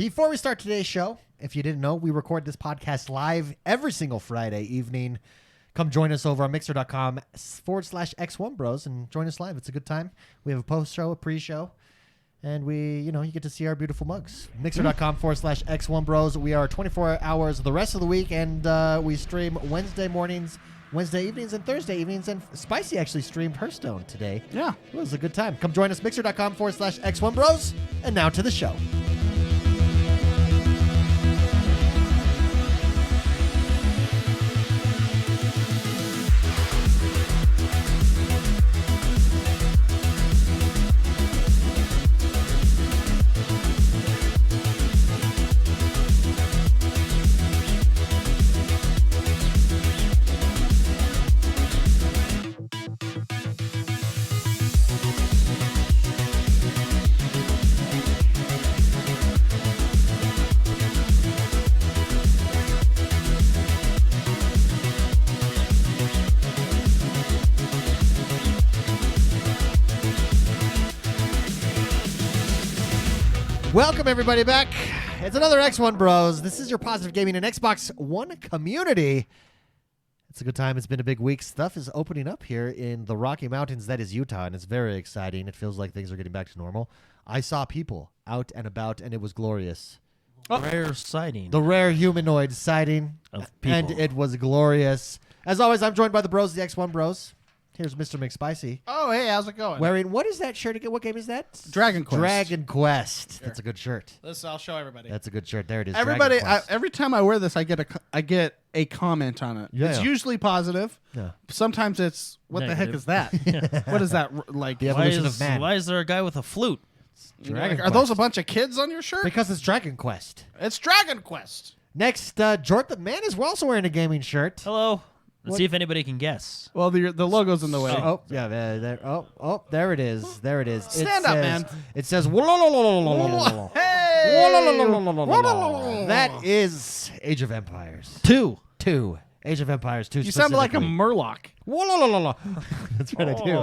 Before we start today's show, if you didn't know, we record this podcast live every single Friday evening. Come join us over on mixer.com/X1Bros and join us live. It's a good time. We have a post-show, a pre-show, and you get to see our beautiful mugs. Mixer.com/X1Bros. We are 24 hours the rest of the week, and we stream Wednesday mornings, Wednesday evenings, and Thursday evenings. And Spicy actually streamed Hearthstone today. Yeah. It was a good time. Come join us, Mixer.com/X1Bros. And now to the show. Welcome, everybody, back. It's another X1 Bros. This is your positive gaming and Xbox One community. It's a good time. It's been a big week. Stuff is opening up here in the Rocky Mountains. That is Utah, and it's very exciting. It feels like things are getting back to normal. I saw people out and about, and it was glorious. Rare sighting. The rare humanoid sighting of people. And it was glorious. As always, I'm joined by the bros, the X1 Bros. Here's Mr. McSpicy. Oh, hey, how's it going? Wearing, what is that shirt again? What game is that? Dragon Quest. Dragon Quest. Sure. That's a good shirt. I'll show everybody. That's a good shirt. There it is. Everybody, every time I wear this, I get a comment on it. Yeah. It's usually positive. Yeah. Sometimes it's, what Negative. the heck is that? What is that like? The evolution of man. Why is there a guy with a flute? Dragon Are Quest. those a bunch of kids on your shirt? Because it's Dragon Quest. It's Dragon Quest. Next, Jordan the Man is also wearing a gaming shirt. Hello. Let's see if anybody can guess. Well, the logo's in the way. Oh, yeah, there. Oh, there it is. There it is. Stand up, man. It says, Hey! that is Age of Empires 2. 2. Age of Empires 2. You sound like a specifically. Murloc. That's what I do.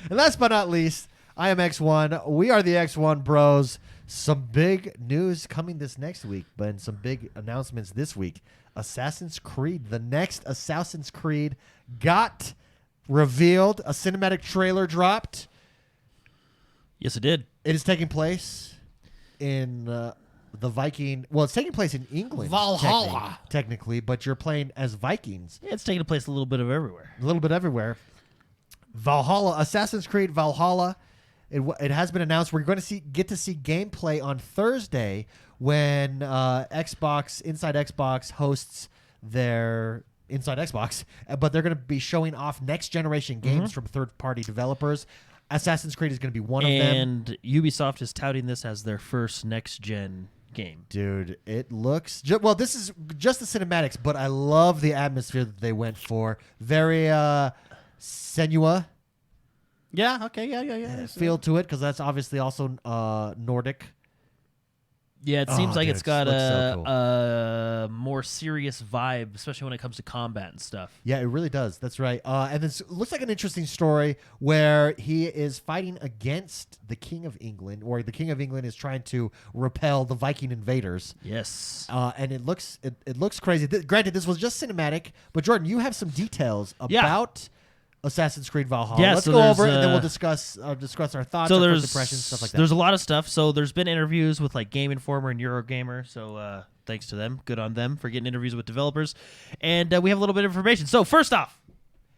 And last but not least, I am X1. We are the X1 Bros. Some big news coming this next week, but some big announcements this week. Assassin's Creed, the next Assassin's Creed got revealed. A cinematic trailer dropped. Yes, it did. It is taking place in the Viking. Well, it's taking place in England. Valhalla. Technically, but you're playing as Vikings. Yeah, it's taking place a little bit of everywhere. A little bit everywhere. Valhalla, Assassin's Creed Valhalla. It has been announced. We're going to get to see gameplay on Thursday when Inside Xbox hosts their Inside Xbox, but they're going to be showing off next generation games from third-party developers. Assassin's Creed is going to be one of them. And Ubisoft is touting this as their first next-gen game. Dude, it looks... well, this is just the cinematics, but I love the atmosphere that they went for. Very Senua Yeah, okay, yeah. feel to it, because that's obviously also Nordic. Yeah, it seems like dude, it's got looks so cool. a more serious vibe, especially when it comes to combat and stuff. Yeah, it really does. That's right. And it looks like an interesting story where he is fighting against the King of England, or the King of England is trying to repel the Viking invaders. Yes. And it looks crazy. Granted, this was just cinematic, but Jordan, you have some details about Assassin's Creed Valhalla. Yeah, Let's so go over it, and then there's, we'll discuss our thoughts, So our there's first impressions, stuff like that. There's a lot of stuff. So there's been interviews with like Game Informer and Eurogamer. So thanks to them. Good on them for getting interviews with developers. And we have a little bit of information. So first off,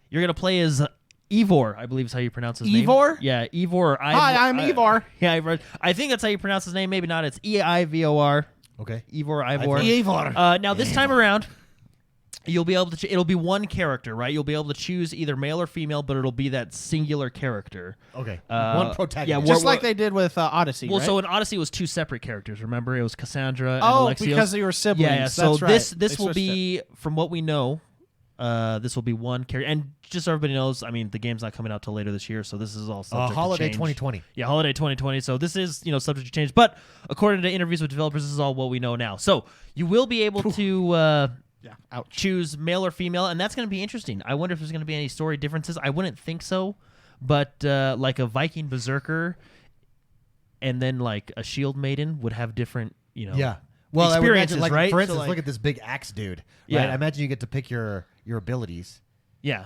you're going to play as Eivor, I believe is how you pronounce his name. Eivor? Yeah, Eivor. Or Hi, I'm Eivor. Yeah, I think that's how you pronounce his name. Maybe not. It's Eivor. Okay. Eivor. Eivor. Now this time around, you'll be able to. It'll be one character, right? You'll be able to choose either male or female, but it'll be that singular character. Okay. One protagonist. Yeah, Just like they did with Odyssey, Well, right? so in Odyssey it was two separate characters. Remember, it was Cassandra and Oh, Alexios. because they were siblings. Yeah. That's So right. this They will switched be, from what we know, this will be one character. And just so everybody knows, I mean, the game's not coming out till later this year, so this is all subject holiday to change. 2020. Yeah, holiday 2020. So this is, subject to change. But according to interviews with developers, this is all what we know now. So you will be able to choose male or female, and that's going to be interesting. I wonder if there's going to be any story differences. I wouldn't think so, but like a Viking berserker and then like a shield maiden would have different, Yeah. Well, I would experiences, imagine, like, right? for So, instance, like- look at this big axe dude. Right? Yeah. I imagine you get to pick your abilities. Yeah.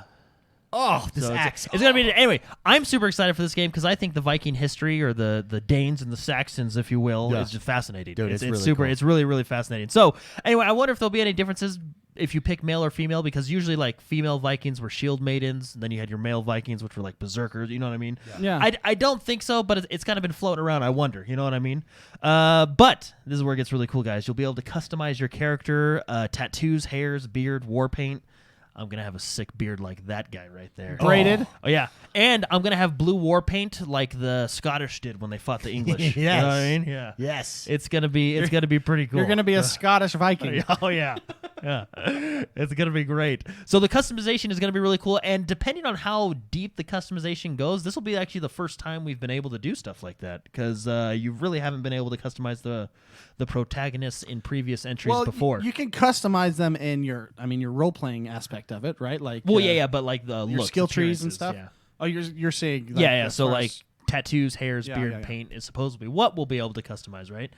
Oh, this So axe. it's gonna be anyway. I'm super excited for this game because I think the Viking history, or the Danes and the Saxons, if you will, Yeah. is just fascinating. Dude, it's really super. cool. It's really really fascinating. So anyway, I wonder if there'll be any differences if you pick male or female, because usually like female Vikings were shield maidens, and then you had your male Vikings, which were like berserkers. You know what I mean? Yeah. I don't think so, but it's kind of been floating around. I wonder. You know what I mean? But this is where it gets really cool, guys. You'll be able to customize your character, tattoos, hairs, beard, war paint. I'm going to have a sick beard like that guy right there. Braided. Oh, yeah. And I'm going to have blue war paint like the Scottish did when they fought the English. You know what I mean? Yeah. Yes. It's going to be pretty cool. You're going to be a Scottish Viking. Oh, yeah. Yeah. It's going to be great. So the customization is going to be really cool. And depending on how deep the customization goes, this will be actually the first time we've been able to do stuff like that, because you really haven't been able to customize the protagonists in previous entries before. You can customize them in your role-playing aspect of it, right? Like, but like the your looks, skill trees and appearances, stuff. Yeah. Oh, you're saying like, Yeah. as So far like as- tattoos, hairs, beard, yeah. paint is supposedly what we'll be able to customize, right?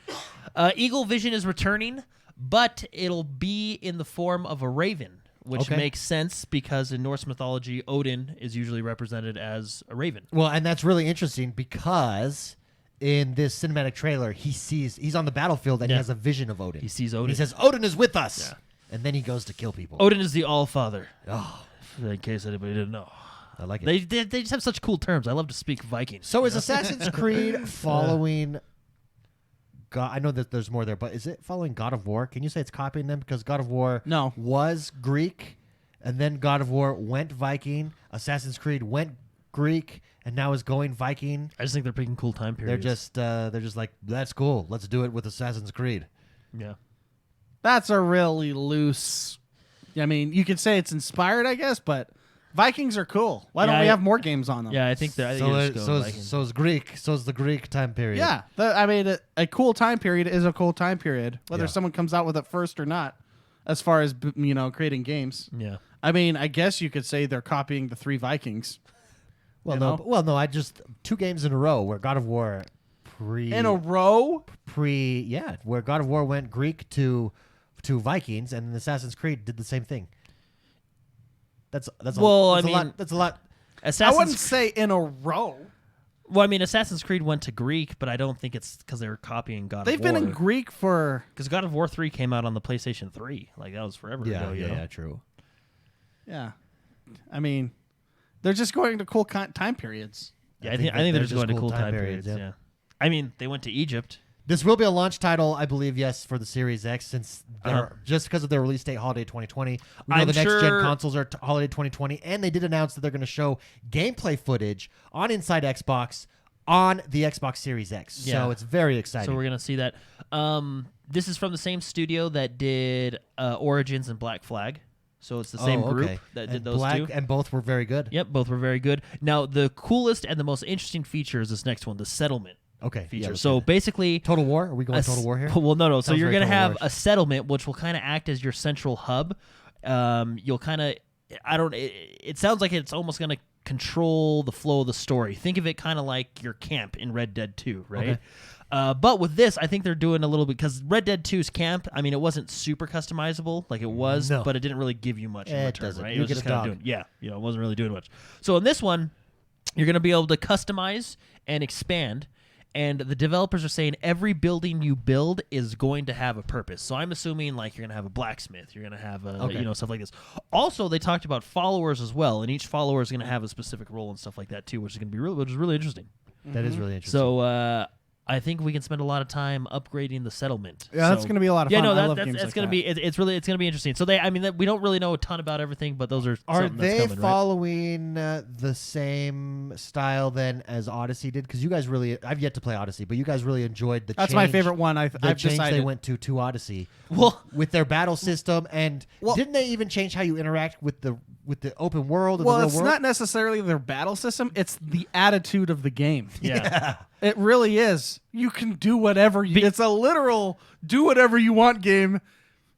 Eagle Vision is returning, but it'll be in the form of a raven, which Okay. makes sense because in Norse mythology, Odin is usually represented as a raven. Well, and that's really interesting because in this cinematic trailer, he's on the battlefield and he Yeah. has a vision of Odin. He sees Odin. And he says, "Odin is with us," Yeah. and then he goes to kill people. Odin is the All-Father, Oh, in case anybody didn't know. I like it. They just have such cool terms. I love to speak Viking. So is Assassin's Creed following? God, I know that there's more there, but is it following God of War? Can you say it's copying them? Because God of War No. was Greek, and then God of War went Viking. Assassin's Creed went Greek, and now is going Viking. I just think they're picking cool time periods. They're just like, that's cool. Let's do it with Assassin's Creed. Yeah. That's a really loose. I mean, you could say it's inspired, I guess, but Vikings are cool. Why don't Yeah, we have more games on them? Yeah, I think they're So just it- going so Viking. is, so is Greek. So is the Greek time period. Yeah, I mean, a cool time period is a cool time period, whether Yeah. someone comes out with it first or not. As far as creating games, Yeah. I mean, I guess you could say they're copying the Three Vikings Well, You no. know? Well, no. I just 2 games in a row where God of War in a row. where God of War went Greek to Vikings, and Assassin's Creed did the same thing. That's Well, that's I a lot. mean- That's a lot. I Assassin's wouldn't say in a row. Well, I mean, Assassin's Creed went to Greek, but I don't think it's because they were copying God They've of War. been in Greek for Because God of War 3 came out on the PlayStation 3. Like, that was forever ago, you know? true. yeah. I mean, they're just going to cool time periods. Yeah, I I think think they're they're just going to cool time periods, periods, yeah. yeah. I mean, they went to Egypt. This will be a launch title, I believe, yes, for the Series X, since Uh-huh. just because of their release date, holiday 2020. We know I'm the next gen sure- consoles are holiday 2020, and they did announce that they're going to show gameplay footage on Inside Xbox on the Xbox Series X. Yeah. So it's very exciting. So we're going to see that. This is from the same studio that did Origins and Black Flag. So it's the same group that did and those two. And both were very good. Yep, both were very good. Now, the coolest and the most interesting feature is this next one, the settlement Okay. feature. Yeah, let's So do that. basically, Total War? Are we going Total War here? Well, no. So Sounds you're very going to Total have War-ish. a settlement, which will kind of act as your central hub. You'll kind of, it sounds like it's almost going to control the flow of the story. Think of it kind of like your camp in Red Dead 2, right? Okay. But with this, I think they're doing a little bit, because Red Dead 2's camp, I mean, it wasn't super customizable like it was, No. but it didn't really give you much in It return, doesn't. right? You It was get just a kind of dog. doing, it wasn't really doing much. So in this one, you're going to be able to customize and expand. And the developers are saying every building you build is going to have a purpose. So I'm assuming like you're going to have a blacksmith, you're going to have a, stuff like this. Also, they talked about followers as well, and each follower is going to have a specific role and stuff like that too, which is going to be which is really interesting. That is really interesting. So I think we can spend a lot of time upgrading the settlement. Yeah, that's So- going to be a lot of Yeah, fun. no, I love that's games it's like going to that. be it's going to be interesting. So we don't really know a ton about everything, but those are Are something that's they coming, right? following the same style then as Odyssey did? Because you guys really, I've yet to play Odyssey, but you guys really enjoyed the That's change, my favorite one. the I've change decided. they went to Odyssey. Well- with their battle system, and Well- didn't they even change how you interact with the open world? And Well, the real it's world? not necessarily their battle system. It's the attitude of the game. Yeah. It really is. You can do whatever you. It's a literal do whatever you want game,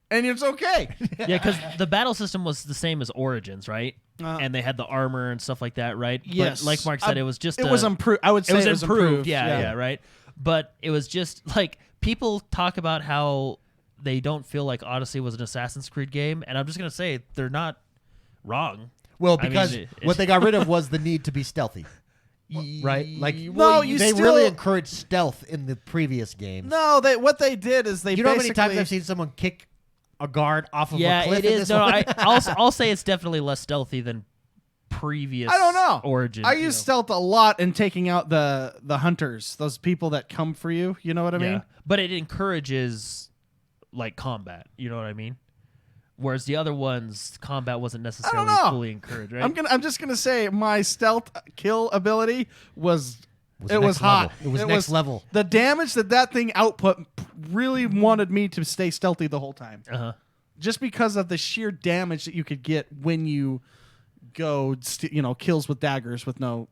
and it's okay. Yeah, because the battle system was the same as Origins, right? And they had the armor and stuff like that, right? Yes. But like Mark said, it was just It was improved. I would say it was improved. Yeah, Yeah. yeah, right. but it was just like people talk about how they don't feel like Odyssey was an Assassin's Creed game, and I'm just gonna say they're not wrong. Well, I mean, because what they got rid of was the need to be stealthy. Right? Like, they really encouraged stealth in the previous games. No, what they did is they You know how many times I've seen someone kick a guard off of a cliff? It is. This No, one? I'll say it's definitely less stealthy than previous. I don't know. Origins. I use stealth a lot in taking out the hunters, those people that come for you. You know what I mean? But it encourages like combat. You know what I mean? Whereas the other ones, combat wasn't necessarily fully encouraged. Right? I'm just gonna say my stealth kill ability was next hot. level. It was next level. The damage that thing output really wanted me to stay stealthy the whole time. Just because of the sheer damage that you could get when you go, kills with daggers with no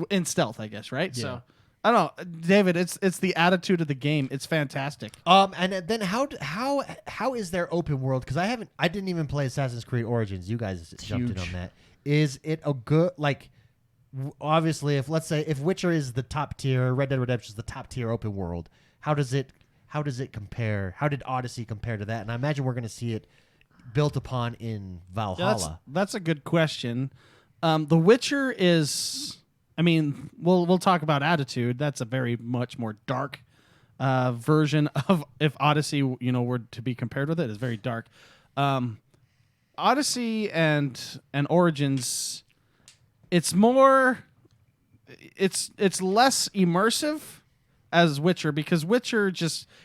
in stealth, I guess, right? Yeah. So I don't know, David. It's the attitude of the game. It's fantastic. And then how is their open world? Because I didn't even play Assassin's Creed Origins. You guys jumped in on that. Is it a good obviously, if Witcher is the top tier, Red Dead Redemption is the top tier open world, how does it compare? How did Odyssey compare to that? And I imagine we're going to see it built upon in Valhalla. That's a good question. The Witcher is, I mean, we'll talk about attitude. That's a very much more dark version of if Odyssey, were to be compared with it. It's very dark. Odyssey and Origins, it's less immersive as Witcher, because Witcher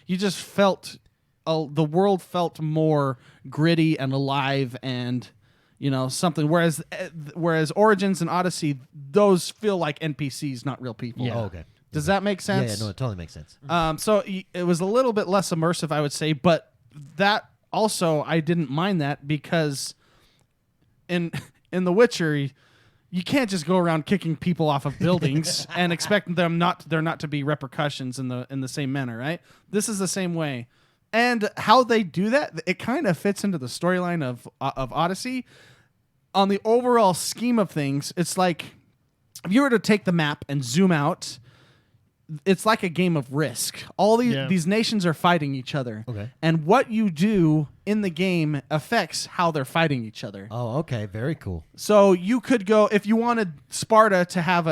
you just felt the world felt more gritty and alive and something, whereas Origins and Odyssey, those feel like NPCs, not real people. Yeah. Oh, okay. Does that make sense? Yeah, no, it totally makes sense. So it was a little bit less immersive, I would say, but that also I didn't mind that, because in The Witcher, you can't just go around kicking people off of buildings and expect there not to be repercussions in the same manner, right? This is the same way. And how they do that, it kind of fits into the storyline of Odyssey. On the overall scheme of things, it's like if you were to take the map and zoom out, it's like a game of Risk. All these nations are fighting each other. Okay. And what you do in the game affects how they're fighting each other. Oh, okay. Very cool. So you could go, if you wanted Sparta to have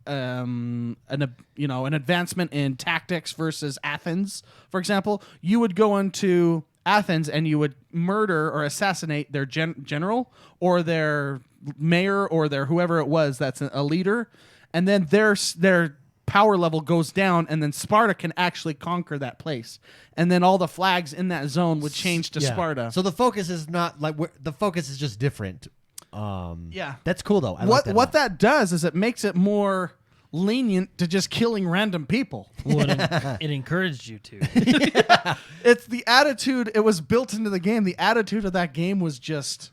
an advancement in tactics versus Athens, for example, you would go into Athens and you would murder or assassinate their general or their mayor or their whoever it was that's a leader, and then their power level goes down, and then Sparta can actually conquer that place, and then all the flags in that zone would change to Sparta. So the focus is not like the focus is just different. That's cool though. What that does is it makes it more lenient to just killing random people. Well, it encouraged you to. It's the attitude. It was built into the game. The attitude of that game was just.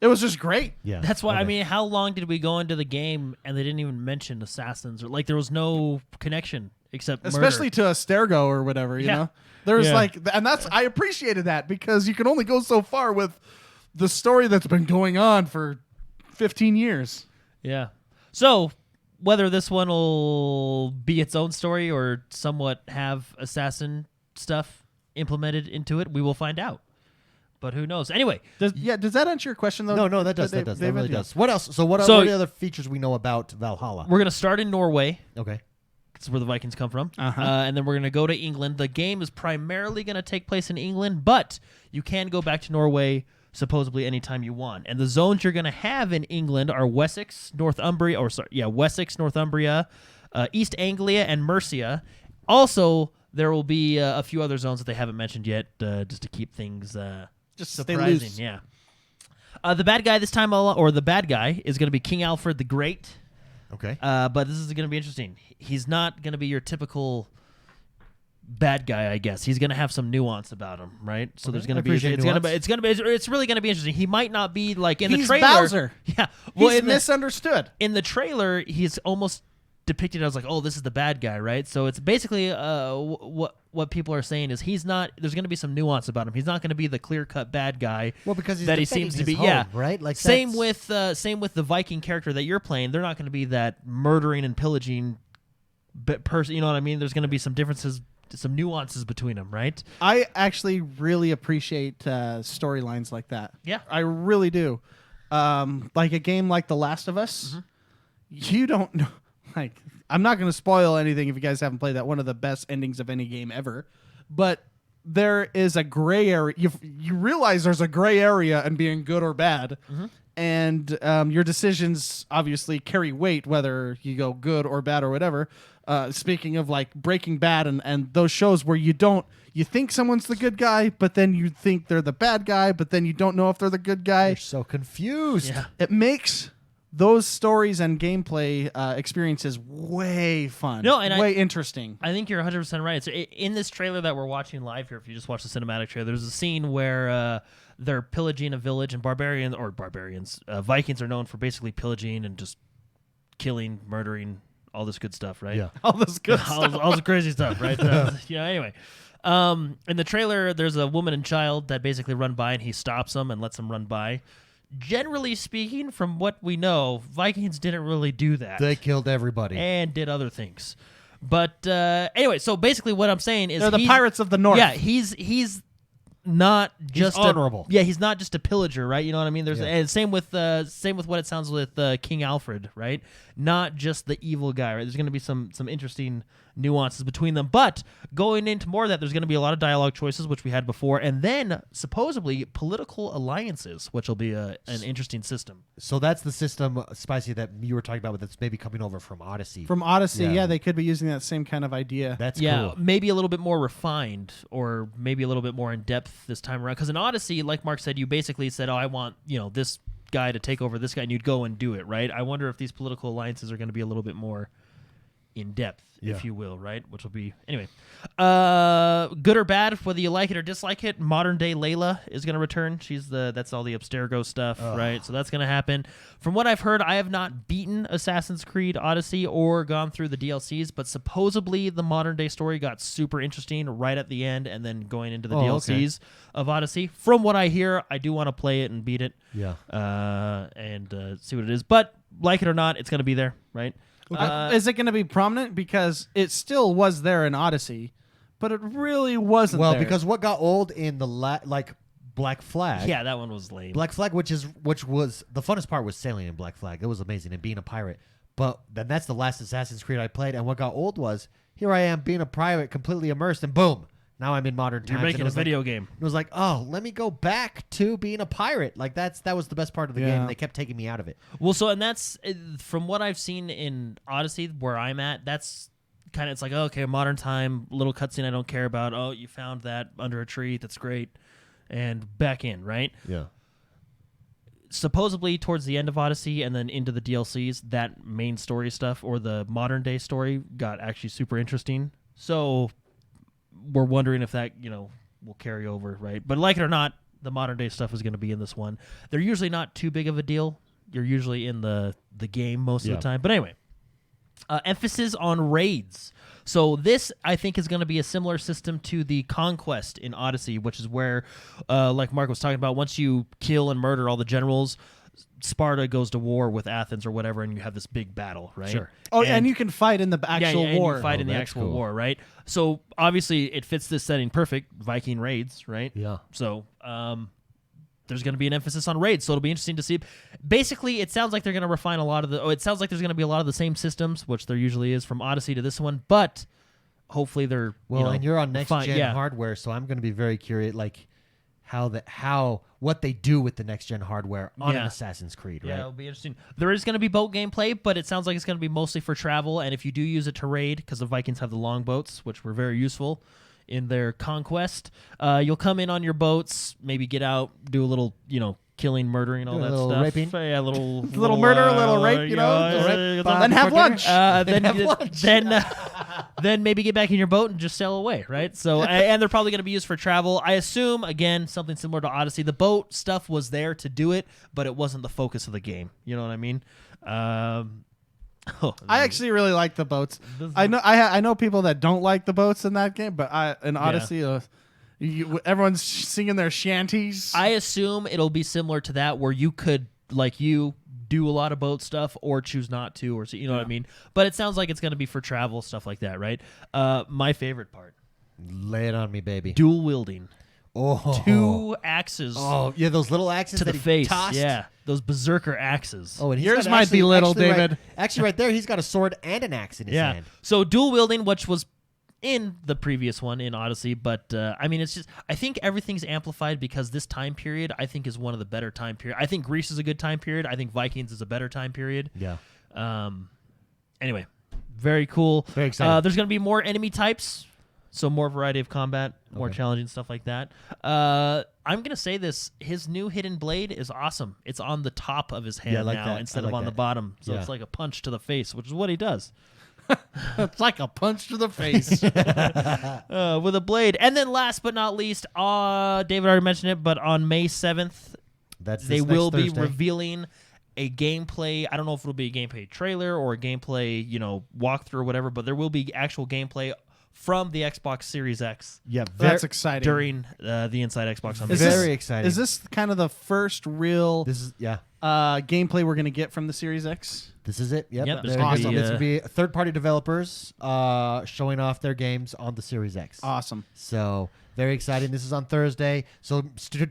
It was just great. Yeah, that's why. Okay. I mean, how long did we go into the game and they didn't even mention assassins, or like there was no connection except especially murder. To Astergo or whatever. You know, there's and I appreciated that, because you can only go so far with the story that's been going on for 15 years. Yeah. So whether this one will be its own story or somewhat have assassin stuff implemented into it, we will find out. But who knows? Anyway. Does that answer your question, though? No, that does. That really does. What else? So what are the other features we know about Valhalla? We're going to start in Norway. Okay. That's where the Vikings come from. And then we're going to go to England. The game is primarily going to take place in England, but you can go back to Norway supposedly anytime you want. And the zones you're going to have in England are Wessex, Northumbria, East Anglia, and Mercia. Also, there will be a few other zones that they haven't mentioned yet, just to keep things just surprising. Stay loose. Yeah. The bad guy this time, or the bad guy, is going to be King Alfred the Great. Okay. But this is going to be interesting. He's not going to be your typical bad guy, I guess. He's going to have some nuance about him, right? So there's going to be it's really going to be interesting. He might not be like in the trailer. Bowser. Yeah. Well, he's misunderstood. In the trailer, he's almost depicted as like, oh, this is the bad guy, right? So it's basically what people are saying is he's not. There's going to be some nuance about him. He's not going to be the clear-cut bad guy. Well, because he's that he seems to be. Home, right? Like same with the Viking character that you're playing. They're not going to be that murdering and pillaging person. You know what I mean? There's going to be some differences, some nuances between them, right? I actually really appreciate storylines like that. Yeah. I really do. Like a game like The Last of Us, you don't know. Like, I'm not going to spoil anything if you guys haven't played that. One of the best endings of any game ever. But there is a gray area. You realize there's a gray area in being good or bad. And your decisions obviously carry weight, whether you go good or bad or whatever. Speaking of like Breaking Bad and those shows where you think someone's the good guy, but then you think they're the bad guy, but then you don't know if they're the good guy. You're so confused. Yeah. It makes those stories and gameplay experiences way fun. No, and way interesting. I think you're 100% right. So in this trailer that we're watching live here, if you just watch the cinematic trailer, there's a scene where they're pillaging a village, and Vikings are known for basically pillaging and just killing, murdering, all this good stuff, right? Yeah. All this good stuff. all the crazy stuff, right? Anyway. In the trailer, there's a woman and child that basically run by, and he stops them and lets them run by. Generally speaking, from what we know, Vikings didn't really do that. They killed everybody. And did other things. But anyway, so basically what I'm saying is They're the pirates of the North. Yeah, he's not just honorable. He's not just a pillager, right? You know what I mean? There's Yeah. and same with what it sounds with King Alfred, right? Not just the evil guy, right? There's going to be some interesting nuances between them. But going into more of that, there's going to be a lot of dialogue choices, which we had before, and then supposedly political alliances, which will be an interesting system. So that's the system, Spicy, that you were talking about that's maybe coming over from Odyssey. From Odyssey, Yeah. yeah, they could be using that same kind of idea. That's Yeah, cool. maybe a little bit more refined or maybe a little bit more in depth this time around. Because in Odyssey, like Mark said, you basically said, oh, I want this guy to take over this guy, and you'd go and do it, right? I wonder if these political alliances are going to be a little bit more in depth, if you will, right? Which will be anyway. Good or bad, whether you like it or dislike it. Modern day Layla is going to return. That's all the Abstergo stuff, right? So that's going to happen. From what I've heard, I have not beaten Assassin's Creed Odyssey or gone through the DLCs, but supposedly the modern day story got super interesting right at the end, and then going into the DLCs of Odyssey. From what I hear, I do want to play it and beat it. Yeah. And see what it is. But like it or not, it's going to be there, right? Is it going to be prominent? Because it still was there in Odyssey, but it really wasn't Well, there. because what got old in the Black Flag. Yeah, that one was lame. Black Flag, which was the funnest part was sailing in Black Flag. It was amazing, and being a pirate. But then that's the last Assassin's Creed I played, and what got old was here I am being a pirate, completely immersed, and boom, now I'm in modern times. You're making a video game. It was like, oh, let me go back to being a pirate. Like that was the best part of the game. And they kept taking me out of it. Well, so and that's from what I've seen in Odyssey, where I'm at. That's kind of it's like okay, modern time, little cutscene I don't care about. Oh, you found that under a tree. That's great, and back in right. Yeah. Supposedly towards the end of Odyssey and then into the DLCs, that main story stuff or the modern day story got actually super interesting. So we're wondering if that will carry over, right? But like it or not, the modern day stuff is going to be in this one. They're usually not too big of a deal. You're usually in the game most of the time. But anyway, emphasis on raids. So this, I think, is going to be a similar system to the Conquest in Odyssey, which is where, like Mark was talking about, once you kill and murder all the generals, Sparta goes to war with Athens or whatever, and you have this big battle, right? Sure. Oh, and you can fight in the actual war. And you fight in the that's actual cool. war, right? So obviously it fits this setting perfect. Viking raids, right? Yeah. So there's going to be an emphasis on raids, so it'll be interesting to see. Basically, it sounds like they're going to refine a lot of it sounds like there's going to be a lot of the same systems, which there usually is from Odyssey to this one, but hopefully they're and you're on next gen yeah. hardware, so I'm going to be very curious, like what they do with the next gen hardware on an Assassin's Creed, right? Yeah, it'll be interesting. There is going to be boat gameplay, but it sounds like it's going to be mostly for travel, and if you do use it to raid, because the Vikings have the longboats, which were very useful in their conquest, you'll come in on your boats, maybe get out, do a little, killing, murdering, all Do a that little stuff. raping. Yeah, a Little murder, a little rape, and have lunch. Then maybe get back in your boat and just sail away, right? So, and they're probably going to be used for travel. I assume, again, something similar to Odyssey. The boat stuff was there to do it, but it wasn't the focus of the game. You know what I mean? I actually really like the boats. I know people that don't like the boats in that game, but in Odyssey, everyone's singing their shanties. I assume it'll be similar to that, where you could, do do a lot of boat stuff or choose not to, or you know what I mean. But it sounds like it's going to be for travel stuff like that, right? My favorite part: Lay it on me, baby. dual wielding. Oh, 2 axes. Oh, yeah, those little axes to that the he face. tossed. Yeah, those berserker axes. Oh, and he's Yours got might be little, David. Actually, right there, he's got a sword and an axe in his yeah. hand. So dual wielding, which was in the previous one in Odyssey, but I mean, it's just I think everything's amplified because this time period I think is one of the better time period. I think Greece is a good time period. I think Vikings is a better time period. Yeah. Anyway, very cool. Very exciting. There's going to be more enemy types. So more variety of combat, more challenging stuff like that. I'm gonna say this: his new hidden blade is awesome. It's on the top of his hand I like now that. instead I of like on the that. bottom. So Yeah. it's like a punch to the face, which is what he does It's like a punch to the face. with a blade. And then last but not least, David already mentioned it, but on May 7th, That's they this will next be Thursday. revealing a gameplay. I don't know if it'll be a gameplay trailer or a gameplay, walkthrough or whatever, but there will be actual gameplay from the Xbox Series X. Yeah, That's exciting. During the Inside Xbox on Is May this- very exciting. Is this kind of the first real This is gameplay we're going to get from the Series X? This is it. Yep. Yep, There's there's gonna gonna be, be, it's gonna be third-party developers showing off their games on the Series X. Awesome. So very exciting. This is on Thursday. So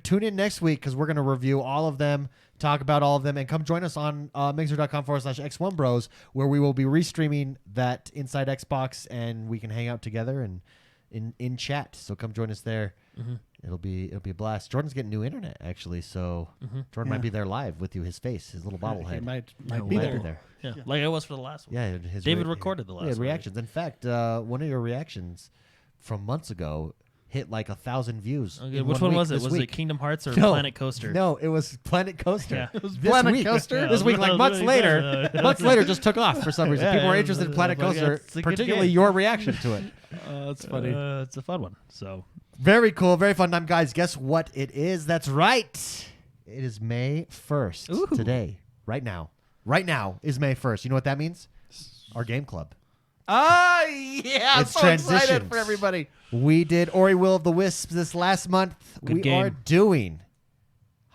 tune in next week because we're going to review all of them, talk about all of them, and come join us on mixer.com/X1Bros, where we will be restreaming that Inside Xbox, and we can hang out together and in chat. So come join us there. Mm-hmm. It'll be a blast. Jordan's getting new internet actually, so Jordan might be there live with you. His face, his little He bobblehead. might No be way. there. Yeah, like I was for the last one. Yeah, his David recorded the last he had one. reactions. In fact, one of your reactions from months ago hit like 1,000 views. Okay, in which one week, was it? this Was it week. Kingdom Hearts or No, Planet Coaster? No, it was Planet Coaster. Yeah. It was This Planet week- Coaster? Yeah, This week, like months really later, good. months later, just took off for some reason. Yeah, People were yeah, interested in Planet like, Coaster, it's a good particularly game. your reaction to it. That's funny. It's a fun one. So Very cool, very fun time, guys. Guess what it is? That's right. It is May 1st Ooh. today. Right now. Right now is May 1st. You know what that means? Our game club. Yeah, It's so excited transitioned. for everybody. We did Ori Will of the Wisps this last month. Good we game. are doing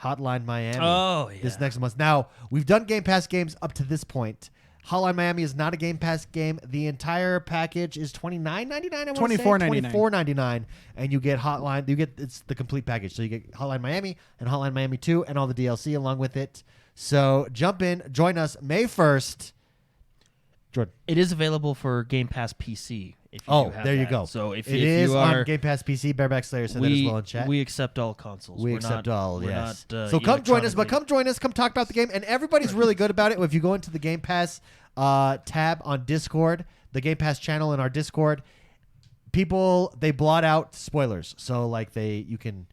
Hotline Miami this yeah. next month. Now, we've done Game Pass games up to this point. Hotline Miami is not a Game Pass game. The entire package is $29.99. $24.99. $24.99, and you get Hotline. It's the complete package. So you get Hotline Miami and Hotline Miami 2 and all the DLC along with it. So jump in, join us May 1st. Jordan. it is available for Game Pass PC. If you Oh, do have there you that. go. So if It if is you are, on Game Pass PC. Bareback Slayer said that as well in chat. we accept all consoles. We We're accept not, all, we're yes. Not, So come join us, but electronically- come join us. Come talk about the game. And everybody's really good about it. If you go into the Game Pass tab on Discord, the Game Pass channel in our Discord, people, they blot out spoilers. So like you can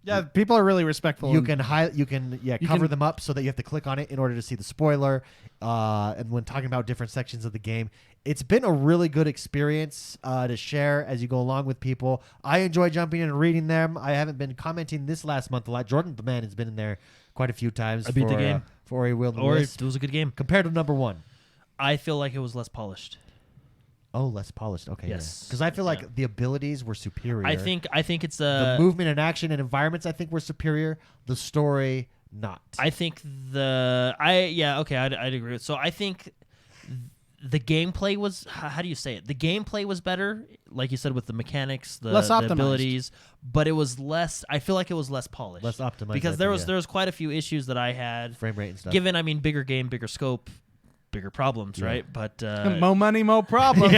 Yeah, people are really respectful. you can cover can- them up so that you have to click on it in order to see the spoiler. And when talking about different sections of the game, it's been a really good experience to share as you go along with people. I enjoy jumping in and reading them. I haven't been commenting this last month a lot. Jordan, the man, has been in there quite a few times. I beat the for, game. for Ori Will of the Or Wisps. it was a good game. Compared to number one. I feel like it was less polished. Oh, less polished. Okay, Yes. Because I feel like Yeah. the abilities were superior. I think it's the movement and action and environments I think were superior. The story, not. I'd agree with. So I think the gameplay was how do you say it? The gameplay was better, like you said, with the mechanics, Less the optimized. abilities, but it was less. I feel like it was less polished, Less optimized, because I there think, was quite a few issues that I had. Frame rate and stuff. Given, I mean, bigger game, bigger scope, bigger problems, right? But mo money, mo problems.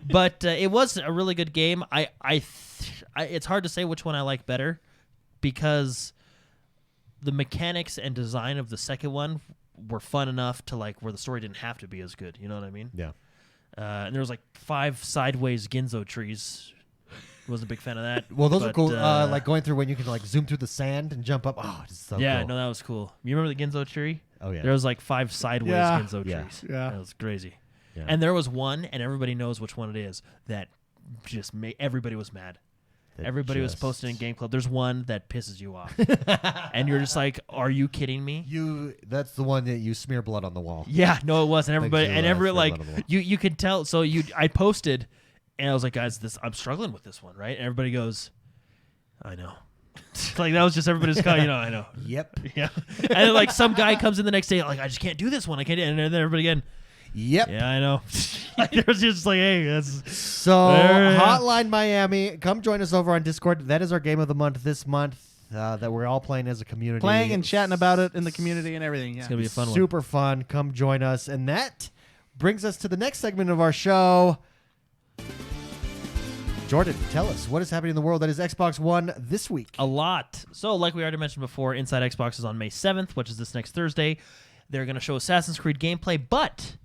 but it was a really good game. It's hard to say which one I like better because the mechanics and design of the second one were fun enough to like where the story didn't have to be as good. You know what I mean? Yeah. And there was like 5 sideways Ginzo trees. Wasn't a big fan of that. Well, those are but, cool. Like going through when you can like zoom through the sand and jump up. Oh, it's so yeah, cool. no, that was cool. You remember the Ginzo tree? Oh yeah. There was like 5 sideways Yeah. Ginzo Yeah. trees. Yeah. That was crazy. Yeah. And there was one, and everybody knows which one it is, that just made everybody was mad. That Everybody was just- posting in Game Club. There's one that pisses you off, and you're just like, "Are you kidding me?" That's the one that you smear blood on the wall. Yeah, no, it wasn't. Everybody you, and smear like blood on the wall. you could tell. So I posted, and I was like, "Guys, I'm struggling with this one, right?" And everybody goes, "I know." Like that was just everybody's call. I know. Yep. Yeah. And then like some guy comes in the next day like I just can't do this one. I can't. And then everybody again. Yep. Yeah, I know. There's just like, hey, that's So Hotline Miami, come join us over on Discord. That is our game of the month this month that we're all playing as a community. Playing and chatting about it in the community and everything. Yeah. It's gonna be a fun one. Super fun. Come join us. And that brings us to the next segment of our show. Jordan, tell us what is happening in the world that is Xbox One this week. A lot. So, like we already mentioned before, Inside Xbox is on May 7th, which is this next Thursday. They're going to show Assassin's Creed gameplay, but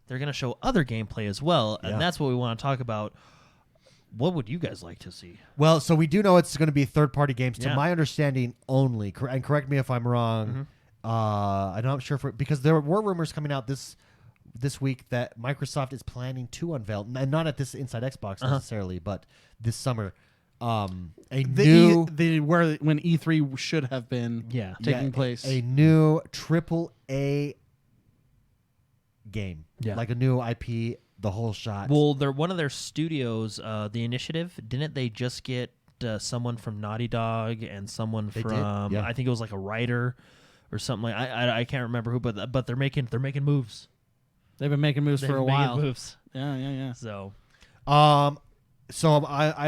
they're going to show other gameplay as well, and that's what we want to talk about. What would you guys like to see? Well, so we do know it's going to be third-party games. To Yeah. my understanding only, and correct me if I'm wrong, I'm not sure because there were rumors coming out this week that Microsoft is planning to unveil, and not at this Inside Xbox necessarily, but this summer, when E3 should have been taking place. A new AAA game, like a new IP, the whole shot. Well, they're one of their studios, the Initiative. Didn't they just get someone from Naughty Dog and someone from? I think it was like a writer or something like. I can't remember who, but they're making moves. They've been making moves for a while. Moves. Yeah. So, I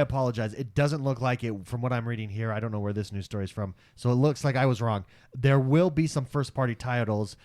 apologize. It doesn't look like it from what I'm reading here. I don't know where this news story is from. So it looks like I was wrong. There will be some first-party titles.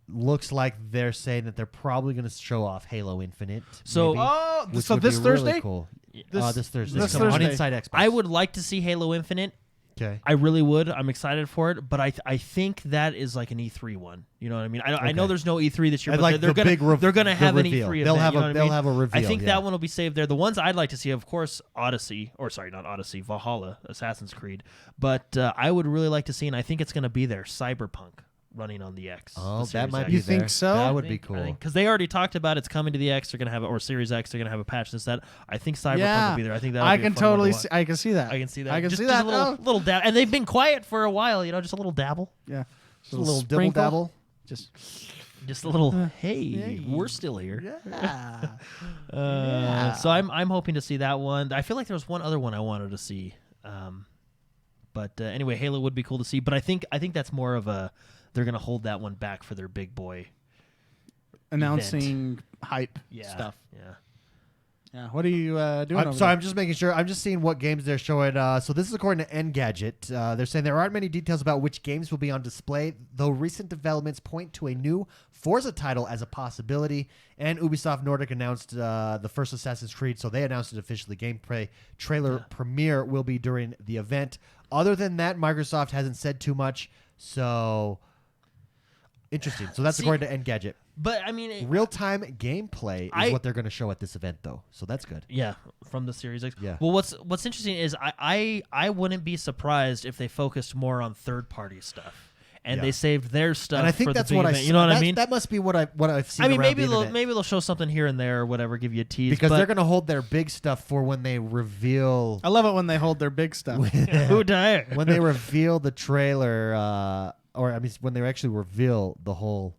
Looks like they're saying that they're probably going to show off Halo Infinite. So, maybe, which so would this be really Thursday? cool. This Thursday. this on Thursday. Inside Xbox. I would like to see Halo Infinite. Okay. I really would. I'm excited for it, but I think that is like an E3 one. You know what I mean? I know there's no E3 this year, I'd but like they're the gonna have an reveal. E3 They'll event. have You know what I they'll mean? have a reveal. I think that one will be saved there. The ones I'd like to see, of course, Valhalla, Assassin's Creed. But I would really like to see, and I think it's going to be there, Cyberpunk running on the X. Oh, the that Series might X. be You think there. so? That would be cool. Because they already talked about it's coming to the X. They're going to have it, or Series X. They're going to have a patch. That I think Cyberpunk will be there. I think that I can totally see. I can see that. I can see that. I can just, see just that. a little dab, and they've been quiet for a while. Just a little dabble. Yeah. Just a little sprinkle. dabble. Just a little. Hey, we're still here. Yeah. So I'm hoping to see that one. I feel like there was one other one I wanted to see. But anyway, Halo would be cool to see. But I think that's more of a. They're gonna hold that one back for their big boy announcing hype stuff. Yeah. What are you doing? I'm sorry, I'm just making sure. I'm just seeing what games they're showing. So this is according to Engadget. They're saying there aren't many details about which games will be on display, though recent developments point to a new Forza title as a possibility. And Ubisoft Nordic announced the first Assassin's Creed, so they announced it officially. Gameplay trailer premiere will be during the event. Other than that, Microsoft hasn't said too much. So interesting. So that's according to Engadget. But I mean, Real-time gameplay is what they're going to show at this event, though. So that's good. Yeah, from the Series X. Yeah. Well, what's interesting is I wouldn't be surprised if they focused more on third-party stuff and they saved their stuff. And I think for that's the big what event. You know what I mean? That must be what I've seen. I mean, around maybe the internet. they'll show something here and there or whatever, give you a tease. Because but they're going to hold their big stuff for when they reveal. I love it when they hold their big stuff. Who died? When they reveal the trailer, when they actually reveal the whole.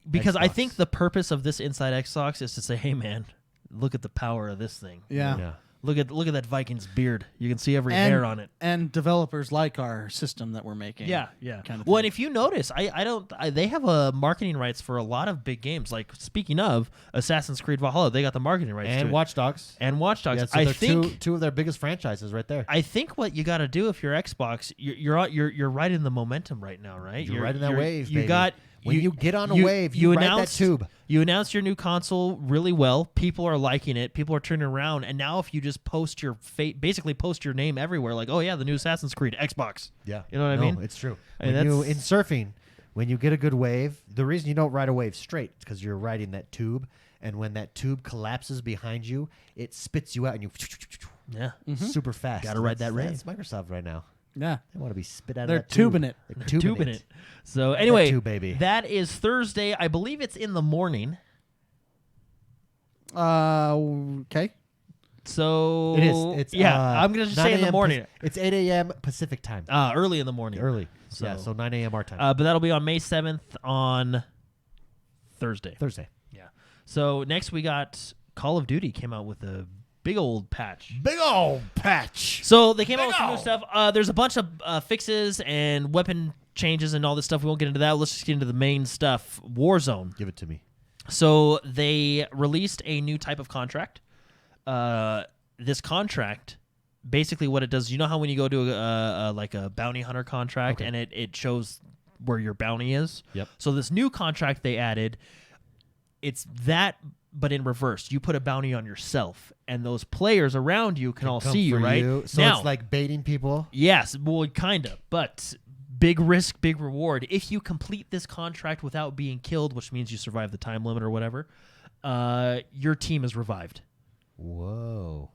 Because Xbox. I think the purpose of this Inside Xbox is to say, hey man, look at the power of this thing. Yeah. Look at that Viking's beard. You can see every hair on it. And developers like our system that we're making. Yeah. Kind of Well, thing. and if you notice, they have marketing rights for a lot of big games. Like speaking of Assassin's Creed Valhalla, they got the marketing rights And to Watch Dogs. it. And Watch Dogs. Yeah, so I they're think two of their biggest franchises right there. I think what you got to do if you're Xbox, you're right in the momentum right now, right? You're right in that wave, You baby. got. When you get on a wave, you ride that tube. You announced your new console really well. People are liking it. People are turning around. And now if you just post basically post your name everywhere, like, oh yeah, the new Assassin's Creed, Xbox. Yeah. You know what I mean? It's true. And In surfing, when you get a good wave, the reason you don't ride a wave straight is because you're riding that tube. And when that tube collapses behind you, it spits you out and you Yeah. super fast. Gotta ride that That's Microsoft right now. Yeah. They want to be spit out They're of that tube. tubing it. They're tubing it. So anyway, tube, baby. that is Thursday. I believe it's in the morning. Okay. So It is. It's I'm gonna just 9 say in the a.m. morning. It's 8 a.m. Pacific time. Early in the morning. Early. So, so 9 a.m. our time. but that'll be on May 7th on Thursday. Thursday. Yeah. So next we got Call of Duty came out with a big old patch. Big old patch. So they came out with some new stuff. There's a bunch of fixes and weapon changes and all this stuff. We won't get into that. Let's just get into the main stuff. Warzone. Give it to me. So they released a new type of contract. This contract, basically what it does, you know how when you go to a bounty hunter contract and it shows where your bounty is? Yep. So this new contract they added, it's that, but in reverse. You put a bounty on yourself, and those players around you can all Come see you, for right? So now, it's like baiting people. yes, well, kind of, but big risk, big reward. If you complete this contract without being killed, which means you survive the time limit or whatever, your team is revived. Whoa.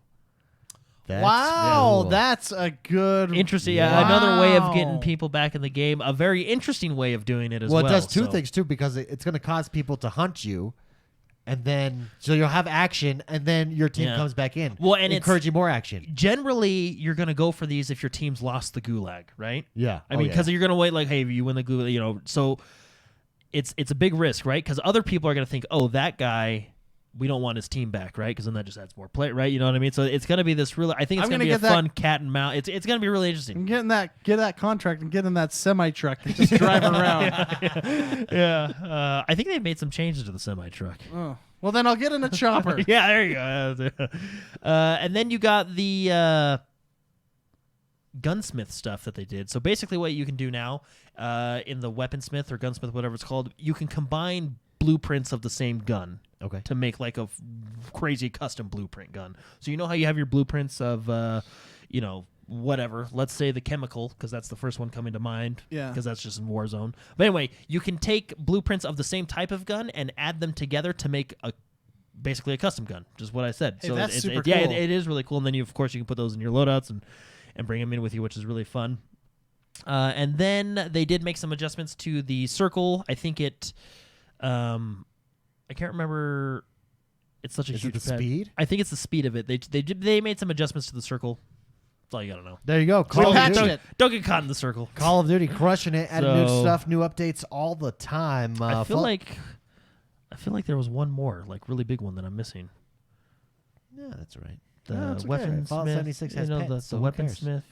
Wow, cool. that's a good... Interesting. Yeah. Another way of Wow. getting people back in the game. A very interesting way of doing it as well. Well, it does two so. things too, because it's going to cause people to hunt you, and then so you'll have action, and then your team Yeah. comes back in. Well, and it's- encouraging more action. Generally, you're going to go for these if your team's lost the gulag, right? Yeah, I mean, because you're going to wait like, hey, if you win the gulag, so it's a big risk, right? Because other people are going to think, oh, that guy, we don't want his team back, right? Because then that just adds more play, right? You know what I mean? So it's going to be this really, I think it's I'm going to gonna be a get that- fun cat and mouse. It's going to be really interesting. Get that contract and get in that semi-truck and just drive around. Yeah. I think they've made some changes to the semi-truck. Oh. Well, then I'll get in a chopper. Yeah, there you go. And then you got the gunsmith stuff that they did. So basically what you can do now in the weaponsmith or gunsmith, whatever it's called, you can combine blueprints of the same gun Okay. to make like a crazy custom blueprint gun. So you know how you have your blueprints of, whatever. Let's say the chemical, because that's the first one coming to mind. Yeah. Because that's just in Warzone. But anyway, you can take blueprints of the same type of gun and add them together to make basically a custom gun. Just what I said. Hey, so that's super yeah, cool. it is really cool. And then of course, you can put those in your loadouts and bring them in with you, which is really fun. And then they did make some adjustments to the circle. I think it. I can't remember. It's such a Is huge it the pet. speed? I think it's the speed of it. They made some adjustments to the circle. That's all you gotta know. There you go. Call of patched Duty. it. Don't get caught in the circle. Call of Duty crushing it, adding new So- stuff, new updates all the time. I feel like there was one more, like really big one that I'm missing. yeah, that's right. The No, it's okay. Fallout weaponsmith. 76 has pets, the so who cares? weaponsmith,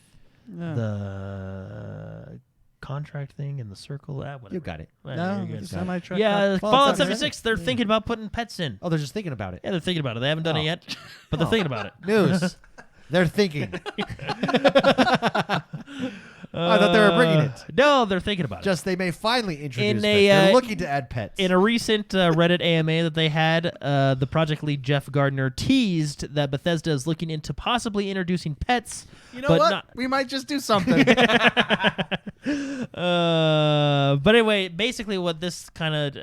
Yeah. the contract thing in the circle. Whatever. You got it. Well, No, you're good. semi-truck. Yeah, Well, Fallout it's not- 76. They're thinking about putting pets in. Oh, they're just thinking about it. Yeah, they're thinking about it. They haven't done it Oh. yet, but they're thinking about it. News. They're thinking. I thought they were bringing it. No, they're thinking about it. Just they may finally introduce In pets. a, They're looking to add pets. In a recent Reddit AMA that they had, the project lead Jeff Gardner teased that Bethesda is looking into possibly introducing pets. You know but what? not- We might just do something. But anyway, basically what this kind of...